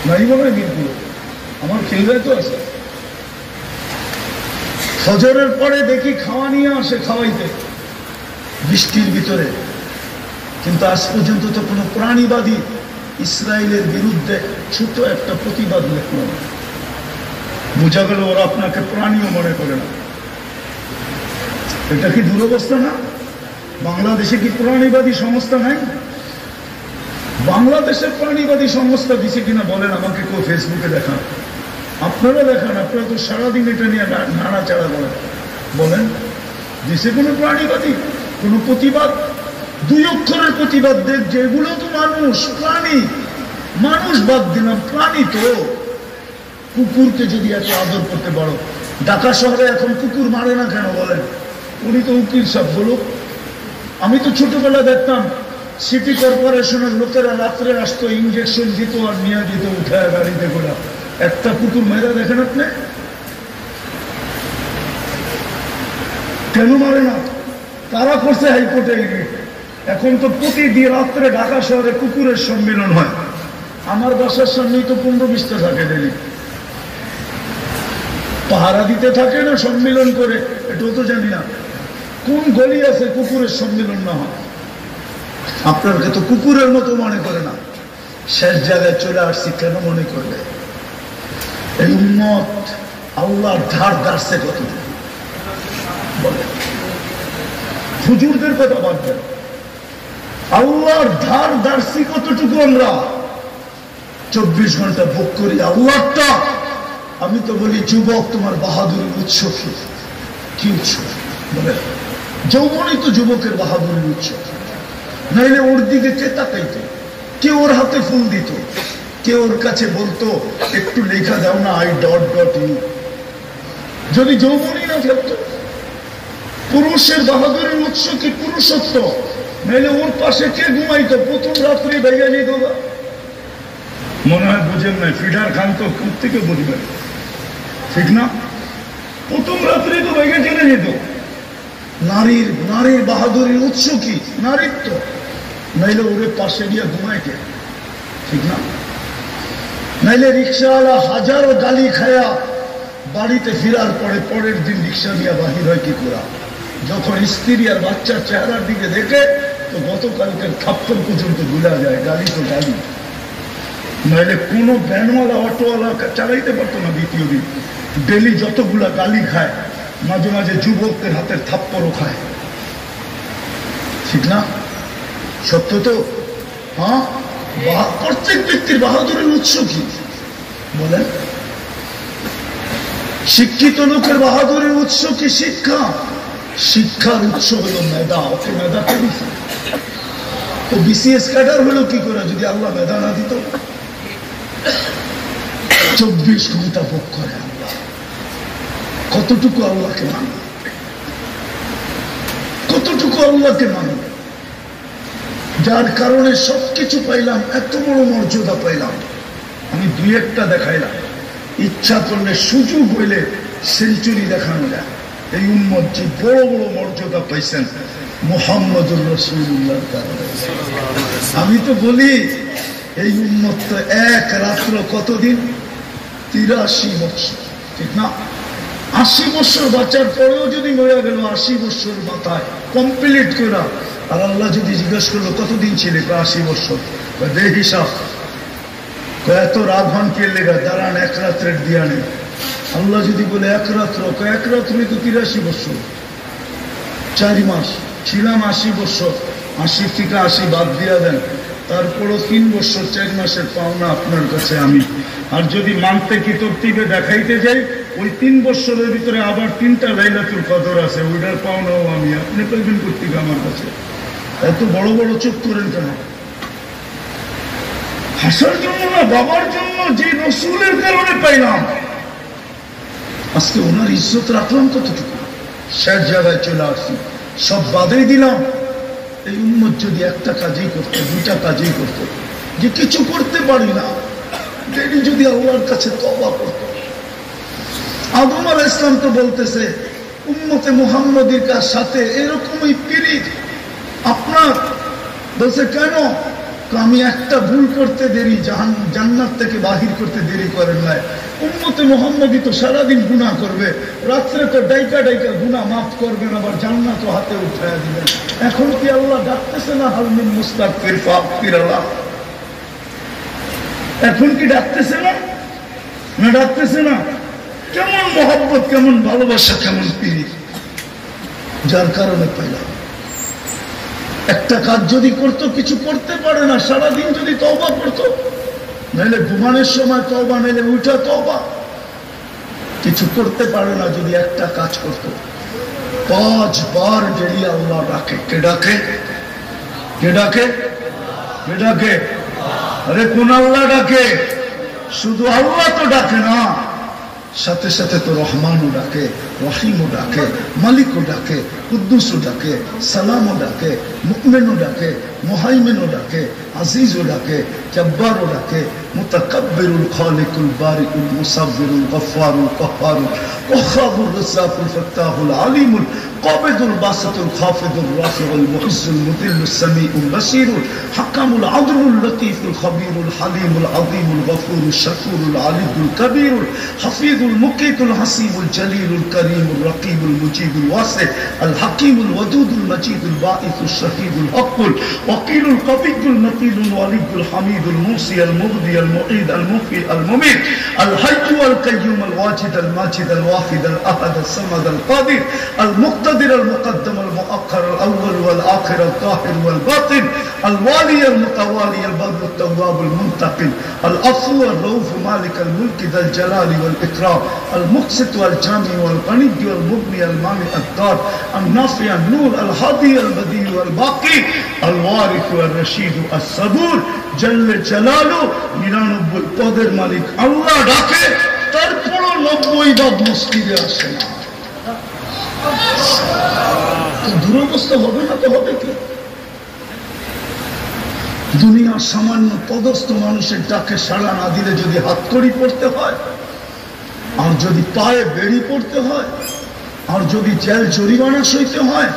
Speaker 1: নাই বলে মিরপুরে। আমার খিলগায় তো আছে। ফজরের পরে দেখি খাওয়া নিয়ে আসে, খাওয়াইতে বৃষ্টির ভিতরে। কিন্তু আজ পর্যন্ত তো কোনো প্রাণীবাদী ইসরায়েলের বিরুদ্ধে ছোট একটা প্রতিবাদ লিখল না। বোঝা গেল ওরা আপনাকে প্রাণীও মনে করে না। এটা কি দুরবস্থা না? বাংলাদেশে কি প্রাণীবাদী সংস্থা নাই? বাংলাদেশের প্রাণীবাদী সংস্থা দিছে কিনা বলেন আমাকে, কেউ ফেসবুকে দেখান। আপনারা দেখান, আপনারা তো সারাদিন এটা নিয়ে নাড়াচাড়া করেন। বলেন দেশে কোনো প্রাণীবাদী, কোনো প্রতিবাদ? 2 অক্ষরের প্রতিবাদ দেখ, যেগুলো তো মানুষ, প্রাণী। মানুষ বাদ দিলাম, প্রাণী তো। কুকুরকে যদি এত আদর করতে পারো, ঢাকা শহরে এখন কুকুর মারে না কেন বলেন? উনি তো উকিল সব বলুক। আমি তো ছোটবেলা দেখতাম সিটি কর্পোরেশনের লোকেরা রাত্রে আসতো, ইঞ্জেকশন দিত আর নিয়ে দিত উঠায় গাড়িতে করে। একটা কুকুর মেরা দেখেন আপনি? কেন মারে না? তারা করছে হাইকোর্টে। এখন তো প্রতিদিন রাত্রে ঢাকা শহরে কুকুরের সম্মেলন হয়। আমার বাসার সামনেই তো 15-20টা থাকে ডেলি। পাহারা দিতে থাকে না সম্মেলন করে, এটাও তো জানি না। কোন গলি আছে কুকুরের সম্মেলন না হয়? আপনাকে তো কুকুরের মতো মনে করে না। শেষ জায়গায় চলে আসছি, কেন মনে করবে? এই উম্মত আল্লাহর ধার দাঁড়ছে কতটুকু বলে? হুজুরদের কথা বাদ দেন, আল্লাহর ধার দাঁড়ছি কতটুকু? আমরা 24 ঘন্টা ভোগ করি আল্লাহটা। আমি তো বলি যুবক, তোমার বাহাদুরের উৎস কি উৎস বলে? যৌবনই তো যুবকের বাহাদুরের উৎস। নাইলে ওর দিকে কে তাকাইত? কে ওর হাতে ফুল দিত? কেউ ওর কাছে বলতো একটু লেখা দাও না I.U, যদি যৌবনই না থাকতো। পুরুষের বাহাদুরের উৎস কি পুরুষত্ব, নাহলে ওর পাশে কে ঘুমাইতো প্রথম রাত্রি ভেঙে যেত। মনে হয় বুঝেন নাই, ফিডার খান তো থেকে বুঝবেন, ঠিক না? প্রথম রাত্রি তো ভেঙে চলে যেত। নারীর বাহাদুরের উৎস কি নারীত্ব, নাইলে ওরে পাশে গিয়ে ঘুমায় কে, ঠিক না? নাইলে রিক্সাওয়ালা হাজারো গালি খায়া বাড়িতে ফিরার পরে পরের দিন রিক্সা দিয়া বাহির হয় কি করা? যখন স্ত্রী আর বাচ্চার চেহারার দিকে দেখে তো গতকালকের থাপ্পড় পর্যন্ত ভুলা যায়। গালি তো গালি, নাইলে কোনো ভ্যানওয়ালা অটোওয়ালা চালাইতে পারতো না দ্বিতীয় দিন। ডেলি যতগুলা গালি খায়, মাঝে মাঝে যুবকদের হাতের থাপ্পড়ও খায়, ঠিক না? সত্য তো? হ্যাঁ, প্রত্যেক ব্যক্তির বাহাদুরের উৎস কি বলেন? শিক্ষিত লোকের বাহাদুরের উৎস কি শিক্ষা? শিক্ষার উৎস হলো মেধা। ওকে মেধা কে দিত? ও BCS ক্যাডার হলো কি করে যদি আল্লাহ মেধা না দিত? 24 ঘন্টা ভোগ করে আল্লাহ। কতটুকু আল্লাহকে মানে, কতটুকু আল্লাহকে মানে, যার কারণে সবকিছু পাইলাম, এত বড় মর্যাদা পাইলাম। আমি দুই একটা দেখাইলাম, ইচ্ছা করলে সুযোগ হইলে সেঞ্চুরি দেখানো যায়। এই উম্মত যে বড় বড় মর্যাদা পাইছেন মুহাম্মদুর রাসূলুল্লাহর কারণে। আমি তো বলি এই উম্মত তো এক রাত্র কতদিন? 83 বছর, ঠিক না? 80 বছর বাঁচার পরেও যদি মরে গেল, 80 বছর মাথায় কমপ্লিট করা। আর আল্লাহ যদি জিজ্ঞেস করলো কতদিন ছিলে? 80 বছর। দেখ হিসাব, এত রাঘন কে লেগা দাঁড়ান এক রাত্রের দিয়া নেই। আল্লাহ যদি বলে এক রাত্র, এক রাত্রে তো 83 বছর, 4 মাস ছিলাম 80 বছর। 80 থেকে 80 বাদ দিয়া দেন, তারপরও 3 বছর 4 মাসের পাওনা আপনার কাছে আমি। আর যদি মানতে কি তরতিবে দেখাইতে যাই, ওই 3 বছরের ভিতরে আবার 3টা লাইলাতুল কদর আছে, ওইটার পাওনাও আমি। আপনি পাইবেন কর্তৃক আমার কাছে। এত বড় বড় চোখ করেন কেন? হাসার জন্য না, বাবার জন্য, যে রসুলের কারণে পাইলাম। আজকে ওনার ইজ্জত রাখলাম কতটুকু? শেষ জায়গায় চলে আসছি, সব বাদেই দিলাম। এই উম্মত যদি একটা কাজই করতো, 2টা কাজই করতো, যে কিছু করতে পারি না, দেরি যদি আল্লাহর কাছে তওবা করতো। আদম আলাইহিস সালাম তো বলতেছে উম্মতে মুহাম্মদীর সাথে এরকমই পীড়িত আপনার। বলছে কেন? আমি একটা ভুল করতে দেরি, জান্নাত থেকে বাহির করতে দেরি করেন নাই। উম্মতে মুহাম্মদী তো সারাদিন গুনাহ করবে, রাত্রে তো ডাইকা ডাইকা গুনাহ মাফ করবেন, আবার জান্নাত হাতে উঠায়া দিবেন। এখন কি আল্লাহ ডাকতেছে না হাল মিন মুস্তাগফির ফাগফিরাল্লাহ? এখন কি ডাকতেছে না? না ডাকতেছে না? কেমন মহব্বত, কেমন ভালোবাসা, কেমন পীড়িত, যার কারণে পাইলাম। একটা কাজ যদি করতো, কিছু করতে পারে না, সারাদিন যদি তওবা করতো, নাইলে ঘুমানোর সময় তওবা, নাইলে উঠা তওবা, কিছু করতে পারে না যদি একটা কাজ করতো। 5 বার ডেলি আল্লাহ ডাকে। কে ডাকে? কে ডাকে? কে ডাকে? আরে কোন আল্লাহ ডাকে? শুধু আল্লাহ তো ডাকে না, সাথে সাথে তো রহমানও ডাকে, রহিমও ডাকে, মালিকও ডাকে, কুদ্দুসও ডাকে, সালামও ডাকে, মুমিনও ডাকে, মুহাইমিনও ডাকে, আজিজও ডাকে, জব্বারও ডাকে, মুতাকাব্বিরুল খালিকুল বারিকুল মুসাব্বিরুল গফফারুল কহ্হারুল ওয়াহ্হাবুর রাজ্জাকুল ফাত্তাহুল আলিমুল কাবিদুল বাসিতুল খাফিদুর রাফিউল মুইজ্জুল মুদিল্লুস সামিউল বাসীরুল হাকামুল আদলুল লতীফুল খবীরুল হালিমুল আযীমুল গফুরুল শাকুরুল আলিয়ুল কবীরুল হাফিজুল মুকিতুল হাসিবুল জলিলুল করিমুল রকিবুল মুজিবুল ওয়াসি আল হাকিমুল ওয়াদুদুল মজিদুল বাঈসুল শহীদুল হকুল ওয়াকিলুল কবিয়ুল মতিনুল ওয়ালিয়ুল হামিদুল মুসি আল মুগদি আল মুঈদ আল মুফি আল মুমিত আল হাইয়্যু আল কাইয়্যুম আল ওয়াজিদ আল মাজিদ আল ওয়াহিদ আল আহাদ আল সামাদ আল কাদির আল মুক্তাদির আল মুকদ্দম আল মুআক্খার আল আউয়াল ওয়াল আখির আল তাহির ওয়াল বাতিন আল ওয়ালি আল মুতাওয়ালি আল বার আল তাওয়াব আল মুনতাকিম আল আফু আল রউফ মালিক আল মুলক যাল জালালি ওয়াল ইকরাম আল মুকসিত ওয়াল জামি ওয়াল গনি ওয়াল মুগনি আল মানি আল দার আল নাফি আল নূর আল হাদি আল বদি ওয়াল বাকি আল ওয়ারিস ওয়াল রশিদ আল সাবুর জাল্লে জালালু 99 পদের মালিক আল্লাহ ডাকে, তারপরও 90 ভাগ মসজিদে আসে না। দুরবস্থা হবে না তো হবে কি? দুনিয়ার সামান্য পদস্থ মানুষের ডাকে সাড়া না দিলে যদি হাতকড়ি পড়তে হয়, আর যদি পায়ে বেড়ি পড়তে হয়, আর যদি জেল জরিমানা সইতে হয়,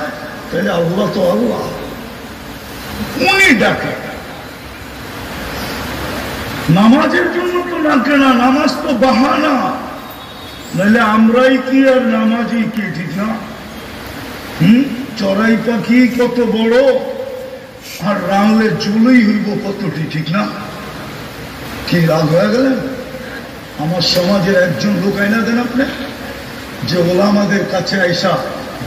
Speaker 1: তাহলে আল্লাহ তো আল্লাহ, উনি ডাকে। নামাজের জন্য তো ডাকে না, নামাজ তো বাহানা, নাহলে আমরাই কি আর নামাজই কি, ঠিক না? চড়াই পাখি কত বড়, আর রাঙলে চুলই হইব কতটি, ঠিক না? কি রাগ হয়ে গেলেন? আমার সমাজের একজন লোক আইনা দেন আপনি, যে ওলামাদের কাছে আইসা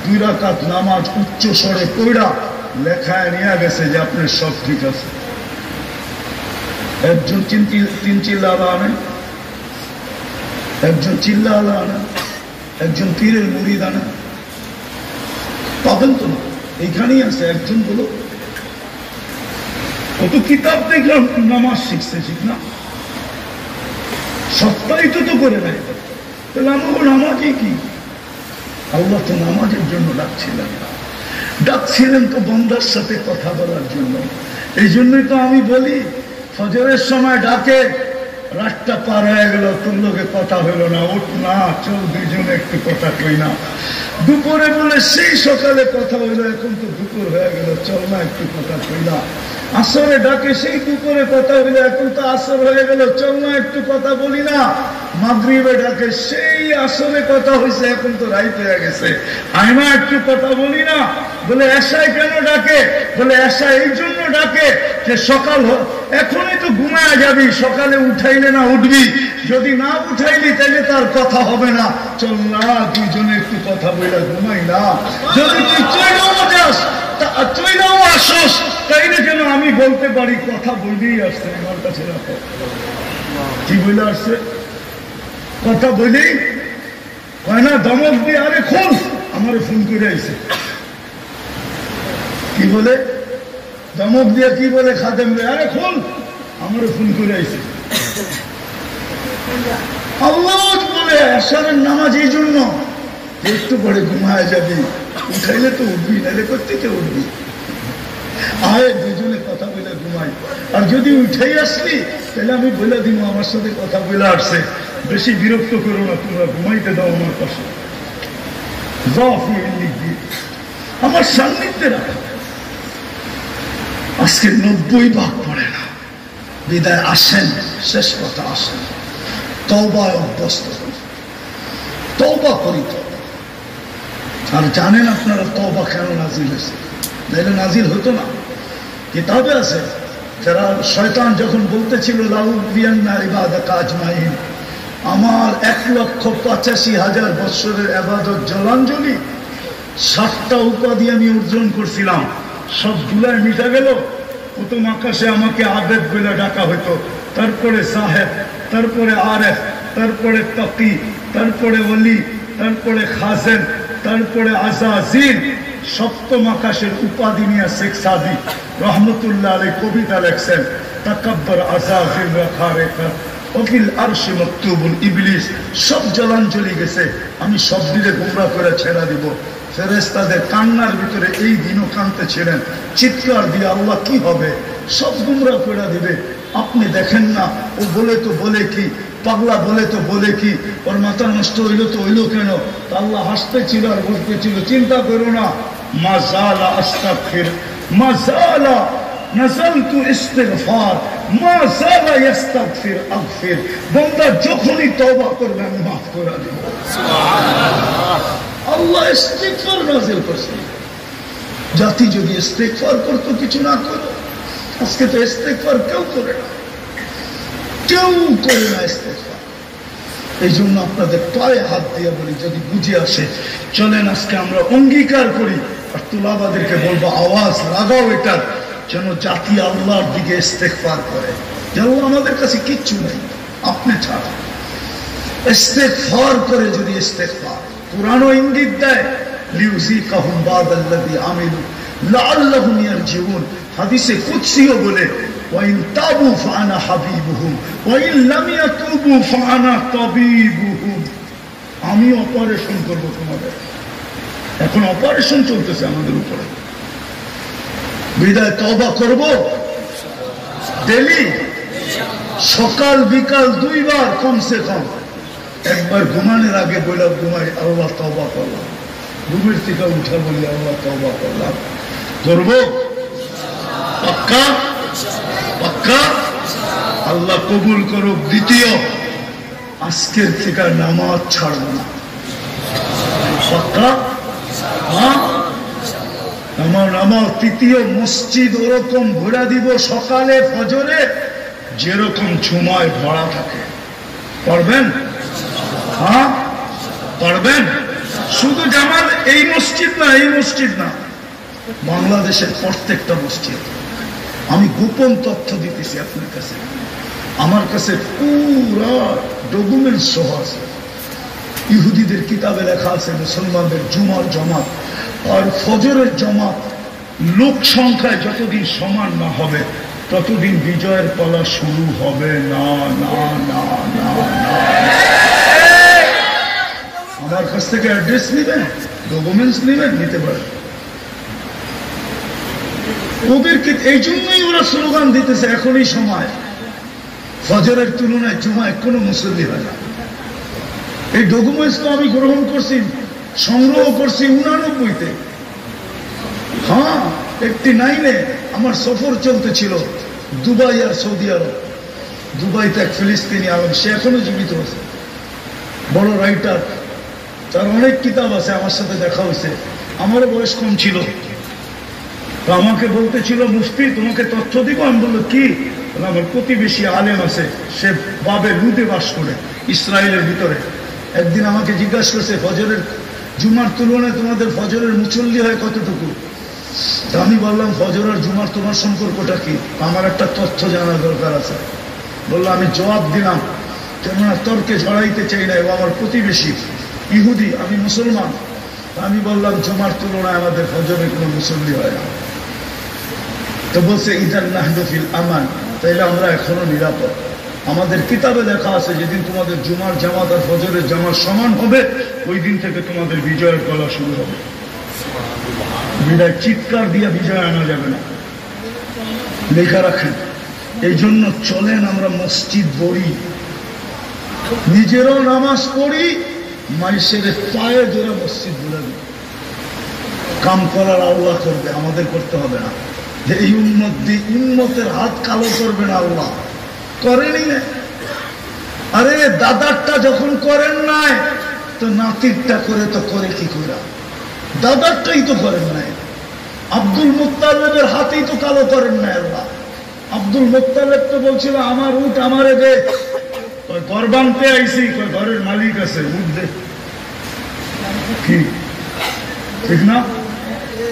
Speaker 1: 2 রাকাত নামাজ উচ্চ স্বরে পড়া লেখায় নিয়ে গেছে যে আপনার সব ঠিক আছে। একজন 3 চিল্লা আলা আনেন, একজন চিল্লা আলা আনেন, একজন পীরের মুরিদ আনেন, পাবেন তো না? এইখানেই আছে একজন বলো, কত কিতাব দেখলাম নামাজ শিখছে, ঠিক না? সপ্তাহিত তো করে নেয়, তাহলে আমাকে নামাজই কি? আল্লাহ তো নামাজের জন্য ডাকছিলেন তো বন্দার সাথে কথা বলার জন্য। এই জন্যই তো আমি বলি, ফজরের সময় ডাকে, রাতটা পার হয়ে গেল, তোর লোকে কথা হইল না, উঠ না, চল দুইজনে একটু কথা কই না। দুপুরে বলে সেই সকালে কথা হইল, এখন তো দুপুর হয়ে গেল, চল না একটু কথা কই না। আসরে ডাকে, সেই দুপুরে কথা হইল, এখন তো আসর হয়ে গেল, চল না একটু কথা বলি না। মাগরিবে ডাকে, সেই আসরে কথা হয়েছে, এখন তো রাইত হয়ে গেছে, আইনা একটু কথা বলি না। বলে এশায় কেন ডাকে? বলে এশা এই জন্য ডাকে যে সকাল এখনই তো ঘুমায় যাবি, সকালে উঠাইলে না উঠবি, যদি না উঠাইলি তাহলে তার কথা হবে না, চল না দুইজনে একটু কথা বলে ঘুমাই না। যদি তুই চইলাও যাস, চইলাও আসস, তাইলে কেন আমি বলতে পারি কথা বললেই আসছে আমার কাছে, রাখো কি বলে আসছে, কথা বলেই কয় না, ধমক দিয়ে আরে খোল, আমার ফোন করে আইছে, কি বলে ধমক দিয়ে, কি বলে খাদেম রে, আরে খোল, আমার ফোন করে আইছে। আল্লাহ বলে আশারের নামাজ এই জন্য একটু পরে ঘুমায় যাবি, উঠাইলে তো উঠবি, নাহলে কোথেকে উঠবি? আয় দুজনে কথা বলে ঘুমাই। আর যদি উঠেই আসলি তাহলে আমি বলে দিব আমার সাথে কথা বলে আসছে, বেশি বিরক্ত করো না, তোমরা ঘুমাইতে দাও আমার পাশে, আমার সান্নিধ্যে রাখো। আজকে 90 ভাগ পড়ে না, বিদায় আসেন, শেষ কথা আসেন, তওবায় অভ্যস্ত করি, তওবা করি। আর জানেন আপনারা তওবা কেন নাজিল হয়েছে? নাইলে নাজিল হতো না। কিতাবে আছে, যারা শয়তান যখন বলতেছিল লাউবিয়ান্না ইবাদাকা আজমাইন, আমার 1,85,000 বৎসরের ইবাদত জলাঞ্জলি 60টা উপাধি আমি অর্জন করছিলাম, সব ধুলায় মিটা গেল। প্রথম আকাশে আমাকে আবেদ বলে ডাকা হইতো, তারপরে সাহেব, তারপরে আরেফ, তারপরে তাকি, তারপরে ওলি, তারপরে খাজেন, তারপরে আজাজিল। সপ্তম আকাশের উপাধি নিয়ে শেখ সাদি রহমতুল্লাহ আলাইহি কবিতা লেখছেন, তাকাব্বার আজাজিল রাখা রেখা অকিল আরশে মকতুবুল ইবলিস। সব জলাঞ্জলি গেছে, আমি সব দিলে গোমরা করে ছেড়া দিব। ফেরেশতাদের কান্নার ভিতরে এই দিনও কাঁদতে ছিলেন, চিৎকার দিয়ে আল্লাহ কি হবে, সব গুমরা করে দিবে। আপনি দেখেন না, ও বলে তো বলে কি, পাগলা বলে তো বলে কি, ওর মাথা নষ্ট হইলো তো হইলো কেন? আল্লাহ হাসতে ছিল আর বলতে ছিল, চিন্তা করো না, মা জালা আস্তাগফির, মা জালা নাযালতু ইস্তিগফার, মা জালা ইস্তাগফির আগফির। বান্দা যখনই তওবা করবে আমি মাফ করে দেব। সুবহানাল্লাহ। আল্লাহ ইস্তিগফার নাযিল করছেন। জাতি যদি ইস্তিগফার করতো, কিছু না করো, আজকে তো ইস্তিগফার কেউ করে না, কেউ করে না ইস্তিগফার। এই জন্য আপনাদের পায়ে হাত দিয়ে বলি, যদি বুঝে আসে চলেন আজকে আমরা অঙ্গীকার করি, আর তুলাবাদেরকে বলবো আওয়াজ লাগাও এটার, যেন জাতি আল্লাহর দিকে ইস্তিগফার করে। যেন আমাদের কাছে কিচ্ছু নেই আপনি ছাড়া, ইস্তিগফার করে যদি ইস্তিগফার, কুরআনও ইঙ্গিত দেয় লিউযিকাহুম বাদাল্লাযী আমিলু লাআল্লাহুম ইয়ারজিউন। হাদিসে কুদসিও বলে ওয়াইন তাবু ফাআনা হাবিবুহুম ওয়াইন লাম ইয়াতুবু ফাআনা তাবিবুহুম। আমি অপারেশন করব তোমাদের। এখন অপারেশন চলতেছে আমাদের উপরে। বিদায় তওবা করব ডেলি, সকাল বিকাল 2 বার কমসে কম। একবার ঘুমানোর আগে বললাম ঘুমাই আল্লাহ তওবা করলাম, ঘুমের থেকে উঠা বলি আল্লাহ তওবা করলাম। করব পাক্কা পাক্কা, আল্লাহ কবুল করুক। দ্বিতীয়, আজকের থেকে নামাজ ছাড়ব না। পাক্কা? হ্যাঁ, নামাজ। তৃতীয়, মসজিদ ওরকম ঘোরা দিব সকালে ফজরে যেরকম ঝুমায় ভরা থাকে। পারবেন? হ্যাঁ পারবেন? শুধু জামাত এই মসজিদ না, এই মসজিদ না, বাংলাদেশের প্রত্যেকটা মসজিদ। আমি গোপন তথ্য দিতেছি আপনার কাছে, আমার কাছে পুরা ডকুমেন্টস সহ আছে। ইহুদিদের কিতাবে লেখা আছে মুসলমানদের জুমার জামাত আর ফজরের জামাত লোক সংখ্যায় যতদিন সমান না হবে ততদিন বিজয়ের পালা শুরু হবে না। না না না না, আমার কাছ থেকে অ্যাড্রেস নেবেন, ডকুমেন্টস নেবেন, নিতে পারেন। ওদেরকে এই জন্যই ওরা স্লোগান দিতেছে এখনই সময়, ফজরের তুলনায় জুমায় কোনো মুসল্লি হয় না। এই ডকুমেন্টস তো আমি গ্রহণ করছি, সংগ্রহ করছি 89-তে। হ্যাঁ, 89-এ আমার সফর চলতেছিল দুবাই আর সৌদি আরব। দুবাইতে এক ফিলিস্তিনি আলম, সে এখনো জীবিত আছে, বড় রাইটার, তার অনেক কিতাব আছে। আমার সাথে দেখা হয়েছে, আমারও বয়স কম ছিল। তো আমাকে বলতেছিল মুফতি তোমাকে তথ্য দিব। আমি বললো কি? আমার প্রতিবেশী আলেম আছে, সে বাবে লুদে বাস করে ইসরায়েলের ভিতরে। একদিন আমাকে জিজ্ঞাসা করছে ফজরের জুমার তুলনায় তোমাদের ফজরের মুসল্লি হয় কতটুকু? তা আমি বললাম ফজর আর জুমার তোমার সম্পর্কটা কি? আমার একটা তথ্য জানার দরকার আছে। বললো আমি জবাব দিলাম, কেননা তর্কে জড়াইতে চাই না, ও আমার প্রতিবেশী ইহুদি, আমি মুসলমান। আমি বললাম জুমার তুলনায় আমাদের ফজরে কোনো মুসল্লি হয় না। তো বলছে ইদান নাহনু ফিল আমান, তাইলে আমরা এখনো নিরাপদ। আমাদের কিতাবে লেখা আছে যেদিন তোমাদের জুমার জামাত আর ফজরের জামাত সমান হবে ওই দিন থেকে তোমাদের বিজয়ের পালা শুরু হবে। বিদায় চিৎকার দিয়ে বিজয় আনা যাবে না, লেখা রাখেন। এই জন্য চলেন আমরা মসজিদ পড়ি, নিজেরও নামাজ পড়ি, মাইসের পায়ে জোরে মসজিদ বলে দিই। কাম করার আল্লাহ করবে, আমাদের করতে হবে না। যে এই উম্মত দিয়ে উম্মতের হাত কালো করবে না আল্লাহ, করেনি না। আরে দাদারটা যখন করেন নাই তো নাতিরটা করে তো করে কি করে? দাদারটাই তো করেন নাই। আব্দুল মুত্তালিবের হাতেই তো কালো করেন নাই আল্লাহ। আব্দুল মুত্তালিব তো বলছিল আমার উট আমারে দে, ঘর বানতে আইসি, ঘরের মালিক আছে, উট দে। কি ঠিক না?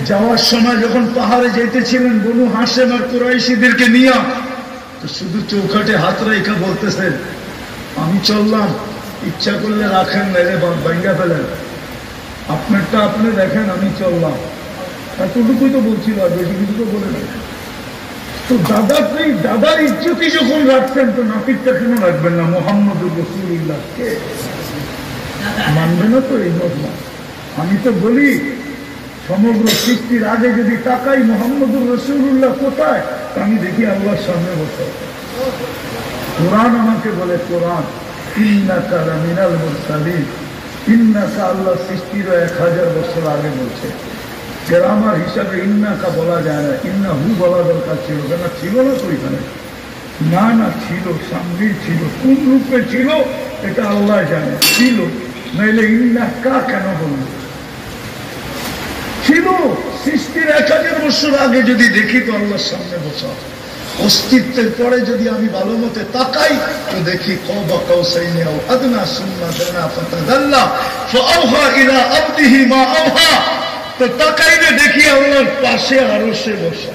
Speaker 1: যাওয়ার সময় যখন পাহাড়ে যেতেছিলেন বনু হাশেম আর কুরাইশিদেরকে নিয়ে, তো শুধু চৌখাটে হাত রেখা বলতেছেন আমি চললাম, ইচ্ছা করলে রাখেন, নাইলে ভাঙ্গা ফেলেন, আপনারটা আপনি দেখেন, আমি চললাম। এতটুকুই তো বলছিল, আর বেশি কিছু তো বলে না। তো দাদার ইজ্জতি যখন রাখছেন তো নাতিরটা কেন রাখবেন না? মুহাম্মদুর রাসূলুল্লাহকে মানবে না তো এই ঘটনা? আমি তো বলি সমগ্র সৃষ্টির আগে যদি তাকাই মুহাম্মদুর রাসূলুল্লাহ কোথায়, আমি দেখি আল্লাহর সামনে বসে। কোরআন আমাকে বলে, কোরআন ইন্নাকা লামিনাল মুরসালিন, ইন্নাকা আল্লাহ সৃষ্টির 1000 বছর আগে বলছে। গ্রামার হিসাবে ইন্নাকা বলা যায় না, ইন্নাহু বলা দরকার ছিল। কেন ছিল না তো এখানে? না না, ছিল, সামনেই ছিল। কোন রূপে ছিল এটা আল্লাহ জানে, ছিল, নাইলে ইন্নাকা কেন বলল? ছিল। সৃষ্টির 1000 বছর আগে যদি দেখি তো আল্লাহর সামনে বসা। অস্তিত্বের পরে যদি আমি ভালো মতে তাকাই তো দেখি কওবা কাউসাইনি আও আদনা সুম্মা দানা ফাতাদাল্লা ফাআওহা ইলা আবদিহি মা আওহা। তো তাকাইলে দেখি আল্লাহর পাশে আরশে বসা।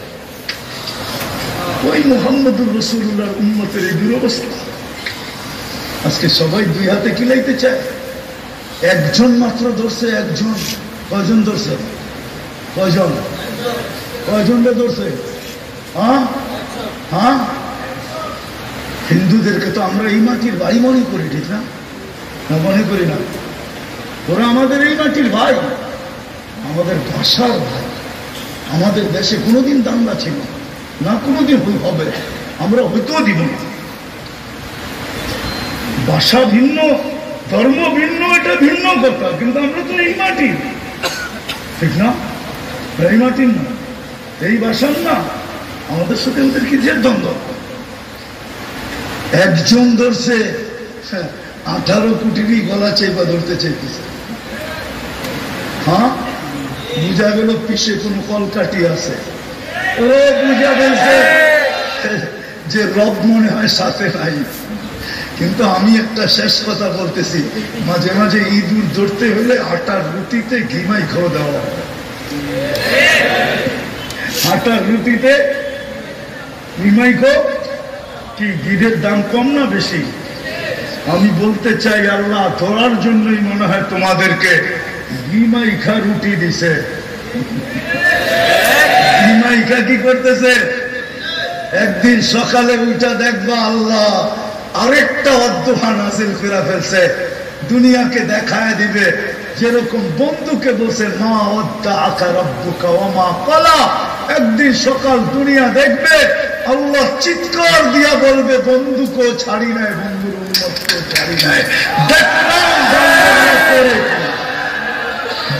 Speaker 1: ওই মুহাম্মদুর রাসূলুল্লাহর উম্মতের এই দুরবস্থা। আজকে সবাই 2 হাতে কিলাইতে চায়, একজন মাত্র ধরছে, একজন। কয়জন ধরছে? কয়জন? কয়জনকে ধরছে? হ্যাঁ, হ্যাঁ, হিন্দুদেরকে তো আমরা এই মাটির ভাই মনে করি, ঠিক না? মনে করি না? ওরা আমাদের এই মাটির ভাই, আমাদের ভাষার ভাই। আমাদের দেশে কোনোদিন দাঙ্গা ছিল না, কোনোদিন হবে, আমরা হইতেও দিব না। ভাষা ভিন্ন, ধর্ম ভিন্ন, এটা ভিন্ন কথা, কিন্তু আমরা তো এই মাটির, ঠিক না? এই মাটির না, এই ভাষার না, আমাদের সাথে ওদের কি যে দ্বন্দ্ব। একজন ধরছে 18 কোটিরই গলা চেপা ধরতে চাইতেছে। হ্যাঁ, বুঝা গেল পিছে কোনো কলকাটি আছে। ও বুঝা গেছে যে রব মনে হয় সাথে নাই। কিন্তু আমি একটা শেষ কথা বলতেছি, মাঝে মাঝে ইঁদুর ধরতে হলে আটার রুটিতে ঘিমাই খাওয়া দেওয়া হয়। আটার রুটিতে ঘিমাই খাও কি, ঘিরের দাম কম না বেশি? আমি বলতে চাই, আল্লাহ ধরার জন্যই মনে হয় তোমাদেরকে ঘিমাইখা রুটি দিছে। ঘিমাইখা কি করতেছে? একদিন সকালে উঠা দেখবা আল্লাহ আরেকটা অধ্যহা নাজিল করে ফেলছে, দুনিয়াকে দেখায় দিবে। যেরকম বন্ধুকে বলছে মা ওয়াদ্দাআকা রাব্বুকা ওয়া মা ক্বালা, একদিন সকাল দুনিয়া দেখবে আল্লাহ চিৎকার দিয়া বলবে বন্ধুকেও ছাড়ি নাই, বন্ধুর উম্মতকেও ছাড়ি নাই।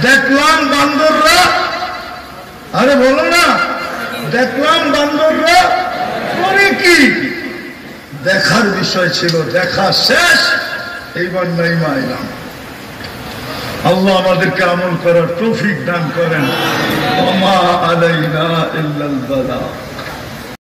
Speaker 1: দেখলাম বান্দররা, আরে বলো না, দেখলাম বান্দররা করে কি? দেখার বিষয় ছিল, দেখা শেষ, এইবার নাইমা এলাম। আল্লাহ আমাদেরকে আমল করার তৌফিক দান করেন। ওয়া মা আলাইনা ইল্লাল বালাগ।